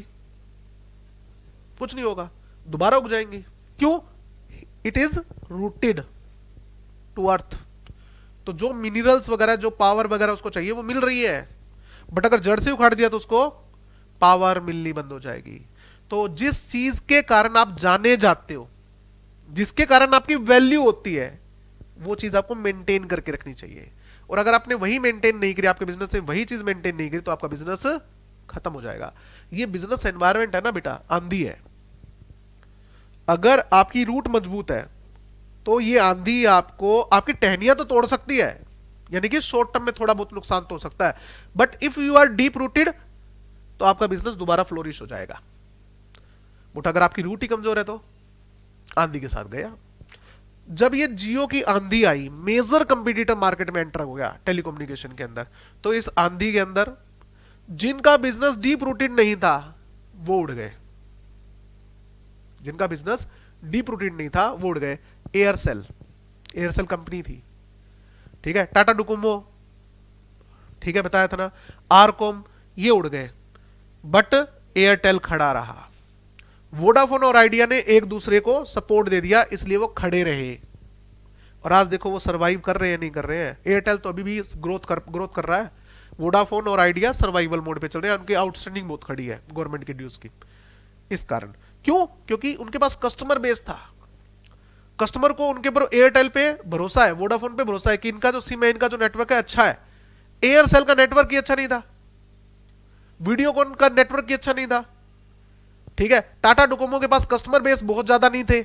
कुछ नहीं होगा, दोबारा उग जाएंगी। क्यों, it is rooted to earth. तो जो मिनरल्स वगैरह, जो पावर वगैरह उसको चाहिए वो मिल रही है, बट अगर जड़ से उखाड़ दिया तो उसको पावर मिलनी बंद हो जाएगी। तो जिस चीज के कारण आप जाने जाते हो, जिसके कारण आपकी वैल्यू होती है, वो चीज आपको मेंटेन करके रखनी चाहिए। और अगर आपने वही मेंटेन नहीं करी, आपके बिजनेस में वही चीज मेंटेन नहीं करी, तो आपका बिजनेस खत्म हो जाएगा। ये बिजनेस एनवायरनमेंट है ना बेटा, आंधी है। अगर आपकी रूट मजबूत है तो ये आंधी आपको, आपकी टहनियां तो तोड़ सकती है, यानी कि शॉर्ट टर्म में थोड़ा बहुत नुकसान तो हो सकता है, but if you are deep rooted तो आपका बिजनेस दोबारा फ्लोरिश हो जाएगा। बट अगर आपकी रूट ही कमजोर है तो आंधी के साथ गया। जब ये जियो की आंधी आई, मेजर कंपटीटर मार्केट में एंटर हो गया टेलीकम्युनिकेशन के अंदर, तो इस आंधी के अंदर जिनका बिजनेस डीप रूटेड नहीं था वो उड़ गए, जिनका बिजनेस डीप रूटेड नहीं था वो उड़ गए। एयरसेल, एयरसेल कंपनी थी, ठीक है। टाटा डोकोमो, ठीक है, बताया था ना। आरकॉम, ये उड़ गए, बट एयरटेल खड़ा रहा। वोडाफोन और आइडिया ने एक दूसरे को सपोर्ट दे दिया, इसलिए वो खड़े रहे, और आज देखो वो सरवाइव कर रहे हैं नहीं कर रहे हैं। एयरटेल तो अभी भी ग्रोथ कर रहा है, वोडाफोन और आइडिया सर्वाइवल मोड पे चल रहे हैं, उनकी आउटस्टैंडिंग बहुत खड़ी है गवर्नमेंट की ड्यूज की। इस कारण, क्यों? क्योंकि उनके पास कस्टमर बेस था, कस्टमर को उनके पर एयरटेल पे भरोसा है, वोडाफोन पे भरोसा है कि इनका जो सिम है, इनका जो नेटवर्क है अच्छा है। एयरसेल का नेटवर्क ही अच्छा नहीं था, वीडियोकॉन का नेटवर्क ही अच्छा नहीं था, ठीक है। टाटा डोकोमो के पास कस्टमर बेस बहुत ज्यादा नहीं थे,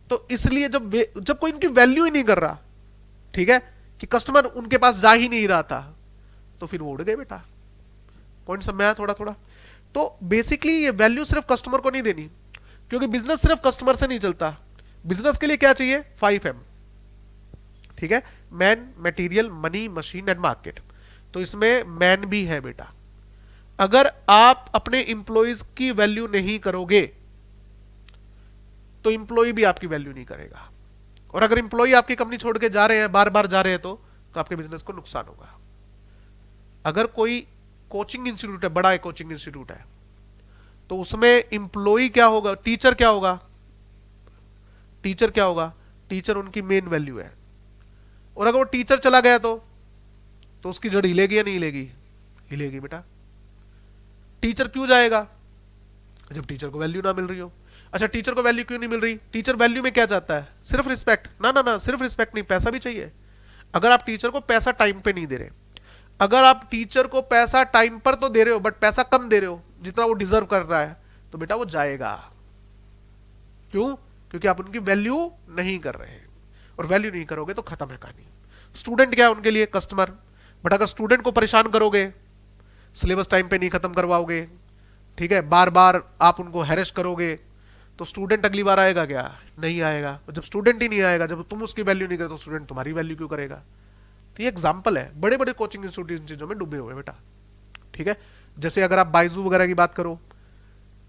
तो इसलिए जब कोई इनकी वैल्यू ही नहीं कर रहा, ठीक है, कि कस्टमर उनके पास जा ही नहीं रहा था, तो फिर वो उड़ गए बेटा। पॉइंट समझ में आया थोड़ा थोड़ा? तो बेसिकली ये वैल्यू सिर्फ कस्टमर को नहीं देनी, क्योंकि बिजनेस सिर्फ कस्टमर से नहीं चलता। बिजनेस के लिए क्या चाहिए? 5M, ठीक है, man, material, money, machine and market. तो इसमें मैन भी है बेटा। अगर आप अपने इंप्लॉइज की वैल्यू नहीं करोगे तो इंप्लॉय भी आपकी वैल्यू नहीं करेगा, और अगर इंप्लॉय आपकी कंपनी छोड़ के जा रहे हैं, बार बार जा रहे हैं, तो आपके बिजनेस को नुकसान होगा। अगर कोई कोचिंग इंस्टीट्यूट है, बड़ा है कोचिंग इंस्टीट्यूट है, तो उसमें इंप्लॉय क्या होगा? टीचर क्या होगा? टीचर क्या होगा? टीचर उनकी मेन वैल्यू है, और अगर वो टीचर चला गया तो उसकी जड़ हिलेगी या नहीं हिलेगी? हिलेगी बेटा। टीचर क्यों जाएगा? जब टीचर को वैल्यू ना मिल रही हो। अच्छा, टीचर को वैल्यू क्यों नहीं मिल रही? टीचर वैल्यू में क्या चाहता है? सिर्फ रिस्पेक्ट? ना ना ना, सिर्फ रिस्पेक्ट नहीं, पैसा भी चाहिए। अगर आप टीचर को पैसा टाइम पे नहीं दे रहे, अगर आप टीचर को पैसा टाइम पर तो दे रहे हो बट पैसा कम दे रहे हो जितना वो डिजर्व कर रहा है, तो बेटा वो जाएगा। क्यों? क्योंकि आप उनकी वैल्यू नहीं कर रहे हैं, और वैल्यू नहीं करोगे तो खत्म है कहानी। स्टूडेंट क्या है उनके लिए? कस्टमर। बट अगर स्टूडेंट को परेशान करोगे, सिलेबस टाइम पे नहीं खत्म करवाओगे, ठीक है, बार बार आप उनको हैरेस करोगे, तो स्टूडेंट अगली बार आएगा क्या? नहीं आएगा। जब स्टूडेंट ही नहीं आएगा, जब तुम उसकी वैल्यू नहीं करे, तो स्टूडेंट तुम्हारी वैल्यू क्यों करेगा? तो ये एग्जांपल है, बड़े बड़े कोचिंग इंस्टीट्यूट इन चीजों में डूबे हुए बेटा, ठीक है। जैसे अगर आप बाइजू वगैरह की बात करो,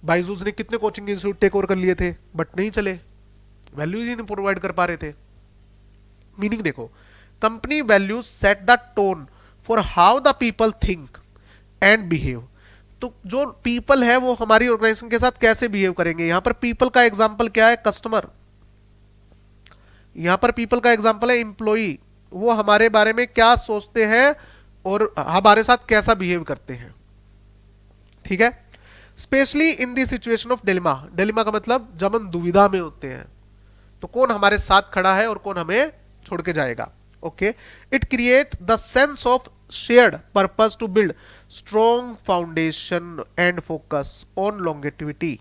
बाइजूस ने कितने कोचिंग इंस्टीट्यूट टेक ओवर कर लिए थे, बट नहीं चले, वैल्यू ही नहीं प्रोवाइड कर पा रहे थे। मीनिंग देखो, company values set the tone for how the people think and behave. तो जो पीपल है वो हमारी ऑर्गेनाइजेशन के साथ कैसे बिहेव करेंगे। यहां पर पीपल का एग्जांपल क्या है? कस्टमर। यहां पर पीपल का एग्जांपल है एम्प्लॉई, वो हमारे बारे में क्या सोचते हैं और हमारे साथ कैसा बिहेव करते हैं, ठीक है। Specially in the situation of dilemma. Dilemma का मतलब जब हम दुविधा में होते हैं, तो कौन हमारे साथ खड़ा है और कौन हमें छोड़ के जाएगा। Okay, it create the sense of shared purpose to build strong foundation and focus on longevity.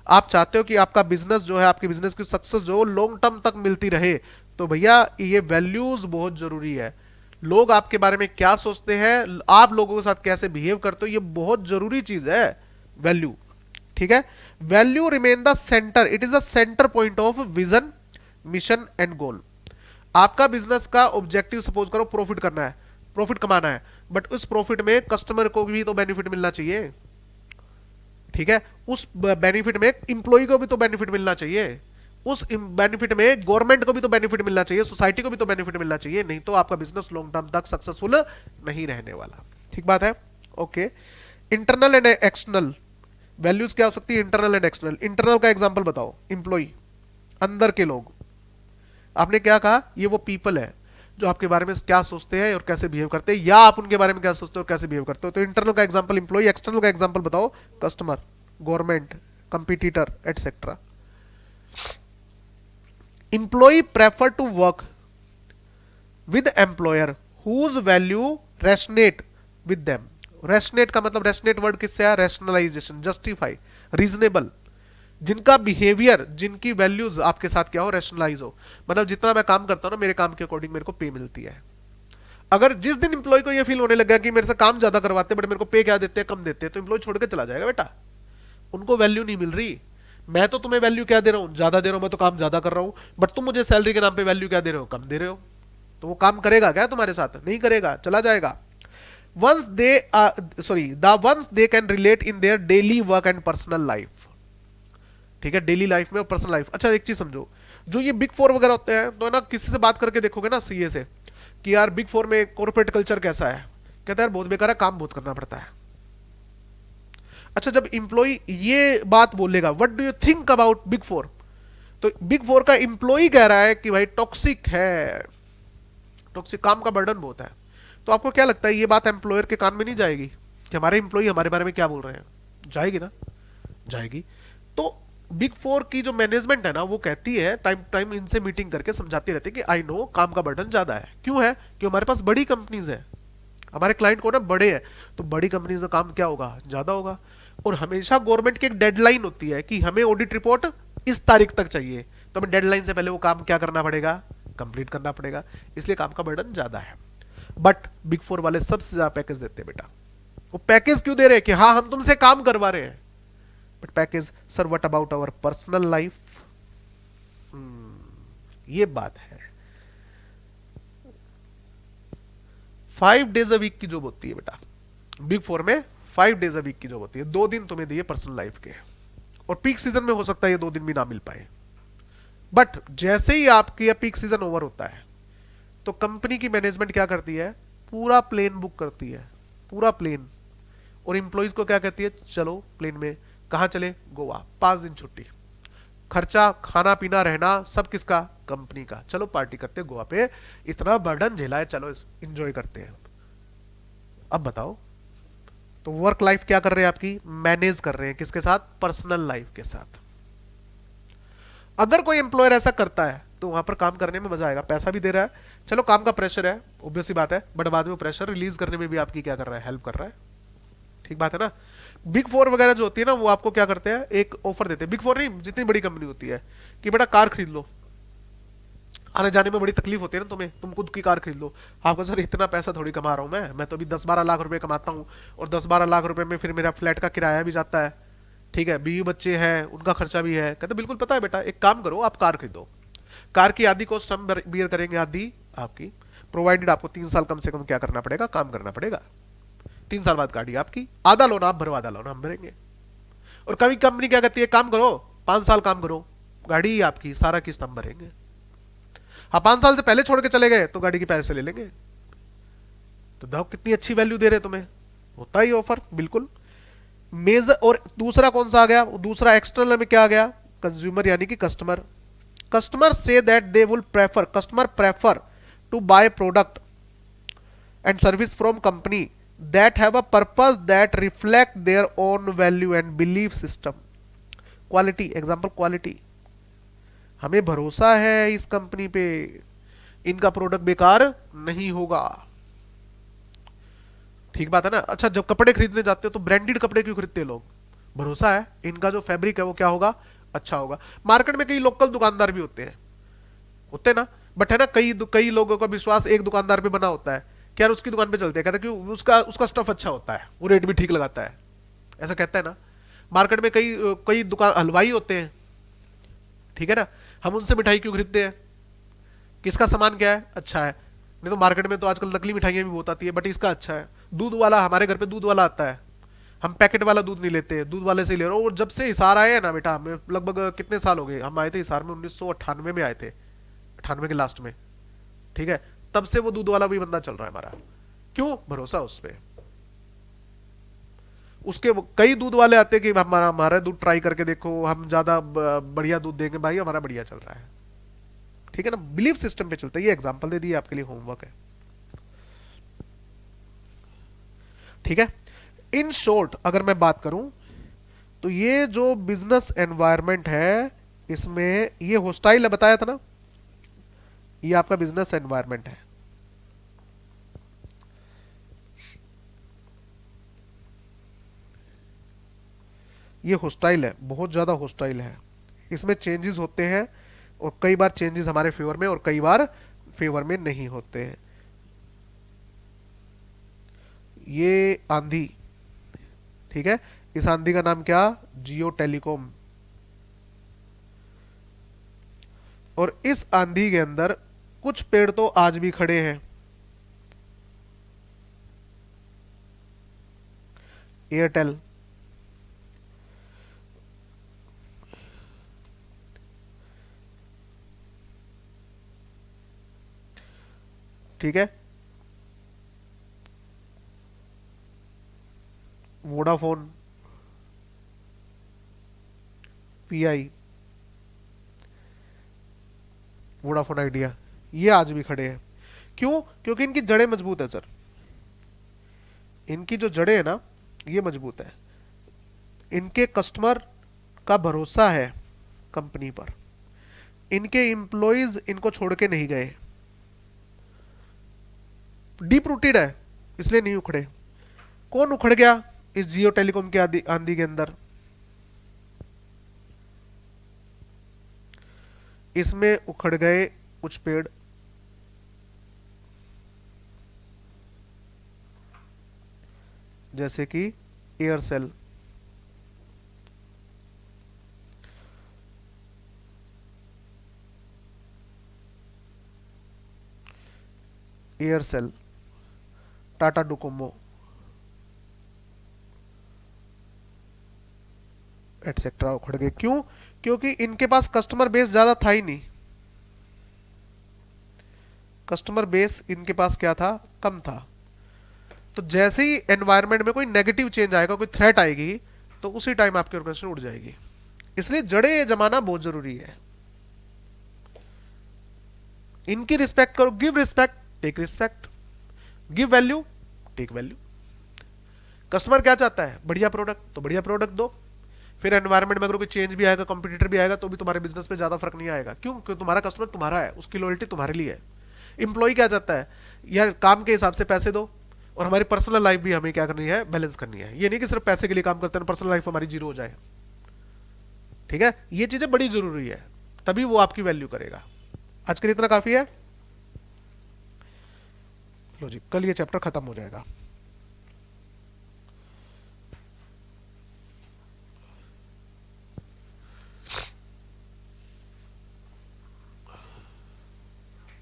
आप चाहते हो कि आपका बिजनेस जो है, आपकी बिजनेस की सक्सेस जो लॉन्ग टर्म तक मिलती रहे, तो भैया ये वैल्यूज बहुत जरूरी है। लोग आपके बारे में क्या सोचते हैं, आप लोगों के साथ कैसे बिहेव करते हो, ये बहुत जरूरी चीज है, वैल्यू, ठीक है। Value remain the centre, it is the centre point of vision, mission and goal. आपका बिजनेस का ऑब्जेक्टिव सपोज करो प्रॉफिट करना है, प्रॉफिट कमाना है, बट उस प्रॉफिट में कस्टमर को भी तो बेनिफिट मिलना चाहिए, ठीक है। उस बेनिफिट में इंप्लॉय को भी तो बेनिफिट मिलना चाहिए, उस बेनिफिट में गवर्नमेंट को भी तो बेनिफिट मिलना चाहिए, सोसाइटी को भी तो बेनिफिट मिलना चाहिए, नहीं तो आपका बिजनेस लॉन्ग टर्म तक सक्सेसफुल नहीं रहने वाला, ठीक बात है। Okay, internal and external values क्या हो सकती है? Internal and external. इंटरनल का एग्जांपल बताओ, इंप्लॉय, अंदर के लोग। आपने क्या कहा? ये वो पीपल है जो आपके बारे में क्या सोचते हैं और कैसे बिहेव करते हैं, या आप उनके बारे में क्या सोचते हो और कैसे बिहेव करते हो। तो इंटरनल का एग्जांपल इंप्लॉय, एक्सटर्नल का एग्जांपल बताओ, customer, government, competitor etcetera. Employee prefer to work with employer whose value resonate with them. Resonate का मतलब, रेसनेट वर्ड किससे आया? Rationalisation, justify, reasonable. जिनका बिहेवियर, जिनकी वैल्यूज आपके साथ क्या हो? रैशनलाइज हो। मतलब जितना मैं काम करता हूं ना, मेरे काम के अकॉर्डिंग मेरे को पे मिलती है। अगर जिस दिन इंप्लॉय को ये फील होने लगा कि मेरे से काम ज्यादा करवाते बट मेरे को पे क्या देते हैं? कम देते हैं, तो इंप्लॉय छोड़ के चला जाएगा बेटा। उनको वैल्यू नहीं मिल रही। मैं तो तुम्हें वैल्यू क्या दे रहा हूं? ज्यादा दे रहा हूं, मैं तो काम ज्यादा कर रहा हूं, बट तुम मुझे सैलरी के नाम पे वैल्यू क्या दे रहे हो? कम दे रहे हो। तो वो काम करेगा क्या तुम्हारे साथ? नहीं करेगा, चला जाएगा। once they the ones they can relate in their daily work and personal life, ठीक है, डेली लाइफ में और पर्सनल लाइफ। अच्छा, एक चीज समझो, जो ये बिग फोर वगैरह होते हैं, तो ना किसी से बात करके देखोगे ना सीए से कि यार बिग फोर में कॉर्पोरेट कल्चर कैसा है, कहता है यार बहुत बेकार है, काम बहुत करना पड़ता है। अच्छा, जब इंप्लॉई ये बात बोलेगा, what do you think about big four, तो बिग फोर का इंप्लॉई कह रहा है कि भाई टॉक्सिक है, टॉक्सिक, काम का बर्डन बहुत है। तो आपको क्या लगता है ये बात एम्प्लॉयर के कान में नहीं जाएगी कि हमारे इंप्लॉई हमारे बारे में क्या बोल रहे हैं? जाएगी ना, जाएगी। तो बिग फोर की जो मैनेजमेंट है ना, वो कहती है टाइम टाइम इनसे मीटिंग करके समझाती रहती है कि आई नो काम का बर्डन ज्यादा है। क्यों है? कि हमारे पास बड़ी कंपनीज है, हमारे क्लाइंट को ना बड़े हैं, तो बड़ी कंपनीज का काम क्या होगा, ज्यादा होगा। और हमेशा गवर्नमेंट की एक डेडलाइन होती है कि हमें ऑडिट रिपोर्ट इस तारीख तक चाहिए, तो हमें डेडलाइन से पहले वो काम क्या करना पड़ेगा, कंप्लीट करना पड़ेगा, इसलिए काम का बर्डन ज्यादा है। बट बिग फोर वाले सबसे ज्यादा पैकेज देते हैं बेटा। वो पैकेज क्यों दे रहे हैं? कि हाँ हम तुमसे काम करवा रहे हैं, but package, sir what about our personal life, ये बात है। 5 डेज अ वीक की जॉब होती है बेटा बिग फोर में, 5 डेज अ वीक की जॉब होती है, 2 दिन तुम्हें दिए पर्सनल लाइफ के। और पीक सीजन में हो सकता है ये 2 दिन भी ना मिल पाए। बट जैसे ही आपकी ये पीक सीजन ओवर होता है, तो कंपनी की मैनेजमेंट क्या करती है, पूरा प्लेन बुक करती है, पूरा प्लेन। और इंप्लॉइज को क्या कहती है, चलो प्लेन में, कहां चले, गोवा, 5 दिन छुट्टी, खर्चा खाना पीना रहना सब किसका, कंपनी का, चलो पार्टी करते गोवा पे, इतना बर्डन झेला है, चलो इंजॉय करते हैं। अब बताओ, तो वर्क लाइफ क्या कर रहे हैं आपकी, मैनेज कर रहे हैं किसके साथ, पर्सनल लाइफ के साथ। अगर कोई एम्प्लॉयर ऐसा करता है तो वहां पर काम करने में मजा आएगा, पैसा भी दे रहा है, चलो काम का प्रेशर है, ऑब्वियस सी बात है, बट बाद में वो प्रेशर रिलीज करने में भी आपकी क्या कर रहा है, हेल्प कर रहा है। ठीक बात है ना। बिग फोर वगैरह जो होती है ना, वो आपको क्या करते हैं, एक ऑफर देते हैं, बिग फोर नहीं, जितनी बड़ी कंपनी होती है, कि बेटा कार खरीद लो, आने जाने में बड़ी तकलीफ होती है ना तुम्हें, तुम खुद की कार खरीद लो। आपको सर इतना पैसा थोड़ी कमा रहा हूं मैं तो अभी 10-12 लाख रुपए कमाता हूँ, और 10-12 लाख रुपए में फिर मेरा फ्लैट का किराया भी जाता है, ठीक है, बीवी बच्चे हैं उनका खर्चा भी है। कहते बिल्कुल पता है बेटा, एक काम करो आप कार खरीदो, कार की आधी कॉस्ट हम बियर करेंगे, आधी आपकी, प्रोवाइडेड आपको 3 साल कम से कम क्या करना पड़ेगा, काम करना पड़ेगा। 3 साल बाद गाड़ी आपकी, आधा लोन आप भरो, आधा लोन हम भरेंगे। और कभी कंपनी क्या कहती है, काम करो 5 साल काम करो, गाड़ी आपकी, सारा किस्त हम भरेंगे। हाँ 5 साल से पहले छोड़ के चले गए तो गाड़ी के पैसे ले लेंगे। तो दाव कितनी अच्छी वैल्यू दे रहे तुम्हें, होता ही ऑफर बिल्कुल मेजर। और दूसरा कौन सा आ गया, दूसरा एक्सटर्नल में क्या आ गया, कंज्यूमर यानी कि कस्टमर। कस्टमर से that they will prefer, customer prefer to buy product and service from company that have a purpose that reflect their own value and belief system. Quality, example quality, हमें भरोसा है इस company पे, इनका product बेकार नहीं होगा। ठीक बात है ना। अच्छा, जब कपड़े खरीदने जाते हो तो ब्रांडेड कपड़े क्यों खरीदते हैं लोग, भरोसा है इनका जो फैब्रिक है वो क्या होगा, अच्छा होगा। मार्केट में कई लोकल दुकानदार भी होते हैं, होते ना, बट है ना, कई कई लोगों का विश्वास एक दुकानदार पे बना होता है कि यार उसकी दुकान पे चलते हैं, कहते हैं कि उसका उसका स्टफ अच्छा होता है, वो रेट भी ठीक लगाता है, ऐसा कहता है ना। मार्केट में कई कई दुकान हलवाई होते हैं, ठीक है ना, हम उनसे मिठाई क्यों खरीदते हैं, किसका सामान क्या है, अच्छा है। नहीं तो मार्केट में तो आजकल नकली मिठाइयां भी बहुत आती है, बट इसका अच्छा है। दूध वाला, हमारे घर पे दूध वाला आता है, हम पैकेट वाला दूध नहीं लेते, दूध वाले से ही ले रहे हो। और जब से हिसार आए हैं ना बेटा, हमें लगभग कितने साल हो गए, हम आए थे हिसार में 1998 में आए थे, 98 के लास्ट में, ठीक है, तब से वो दूध वाला भी बंदा चल रहा है हमारा। क्यों, भरोसा उस पर। उसके कई दूध वाले आते हैं कि हमारा हमारा दूध ट्राई करके देखो, हम ज्यादा बढ़िया दूध देंगे भाई, हमारा बढ़िया चल रहा है। ठीक है ना, बिलीफ सिस्टम पे चलता है। ये एग्जांपल दे दिए आपके लिए, होमवर्क है, ठीक है। इन शॉर्ट अगर मैं बात करूं, तो ये जो बिजनेस एनवायरनमेंट है, इसमें ये होस्टाइल बताया था ना, ये आपका बिजनेस एनवायरनमेंट है। ये होस्टाइल है, बहुत ज्यादा होस्टाइल है, इसमें चेंजेस होते हैं, और कई बार चेंजेस हमारे फेवर में और कई बार फेवर में नहीं होते हैं। ये आंधी, ठीक है, इस आंधी का नाम क्या, जियो टेलीकॉम। और इस आंधी के अंदर कुछ पेड़ तो आज भी खड़े हैं, एयरटेल, ठीक है, वोडाफोन, पीआई, वोडाफोन आइडिया, ये आज भी खड़े हैं। क्यों? क्योंकि इनकी जड़ें मजबूत है सर, इनकी जो जड़ें है ना ये मजबूत है, इनके कस्टमर का भरोसा है कंपनी पर, इनके एम्प्लॉइज इनको छोड़ के नहीं गए, डीप रूटेड है, इसलिए नहीं उखड़े। कौन उखड़ गया इस जियो टेलीकॉम के आंधी के अंदर? इसमें उखड़ गए कुछ पेड़, जैसे कि Aircel, Aircel, Tata Docomo etcetera उखड़ गए। क्यों? क्योंकि इनके पास कस्टमर बेस ज्यादा था ही नहीं, कस्टमर बेस इनके पास क्या था, कम था। तो जैसे ही एनवायरनमेंट में कोई नेगेटिव चेंज आएगा, कोई थ्रेट आएगी, तो उसी टाइम आपकी ऑर्गेनाइजेशन उड़ जाएगी। इसलिए जड़ें जमाना बहुत जरूरी है। इनकी रिस्पेक्ट करो, give respect, take respect, give value, take value. Customer क्या चाहता है? बढ़िया प्रोडक्ट, तो बढ़िया प्रोडक्ट दो। फिर एनवायरनमेंट में अगर कोई चेंज भी आएगा, कंपटीटर भी आएगा, तो भी तुम्हारे बिजनेस पे ज्यादा फर्क नहीं आएगा। क्यों? क्योंकि तुम्हारा कस्टमर तुम्हारा है, उसकी लॉयल्टी तुम्हारे लिए है। इंप्लॉय क्या चाहता है? यार काम के हिसाब से पैसे दो, और हमारी पर्सनल लाइफ भी हमें क्या करनी है, बैलेंस करनी है। ये नहीं कि सिर्फ पैसे के लिए काम करते हैं, पर्सनल लाइफ हमारी जीरो हो जाए। ठीक है, ये चीजें बड़ी जरूरी है, तभी वो आपकी वैल्यू करेगा। आज के लिए इतना काफी है। लो जी, कल ये चैप्टर खत्म हो जाएगा।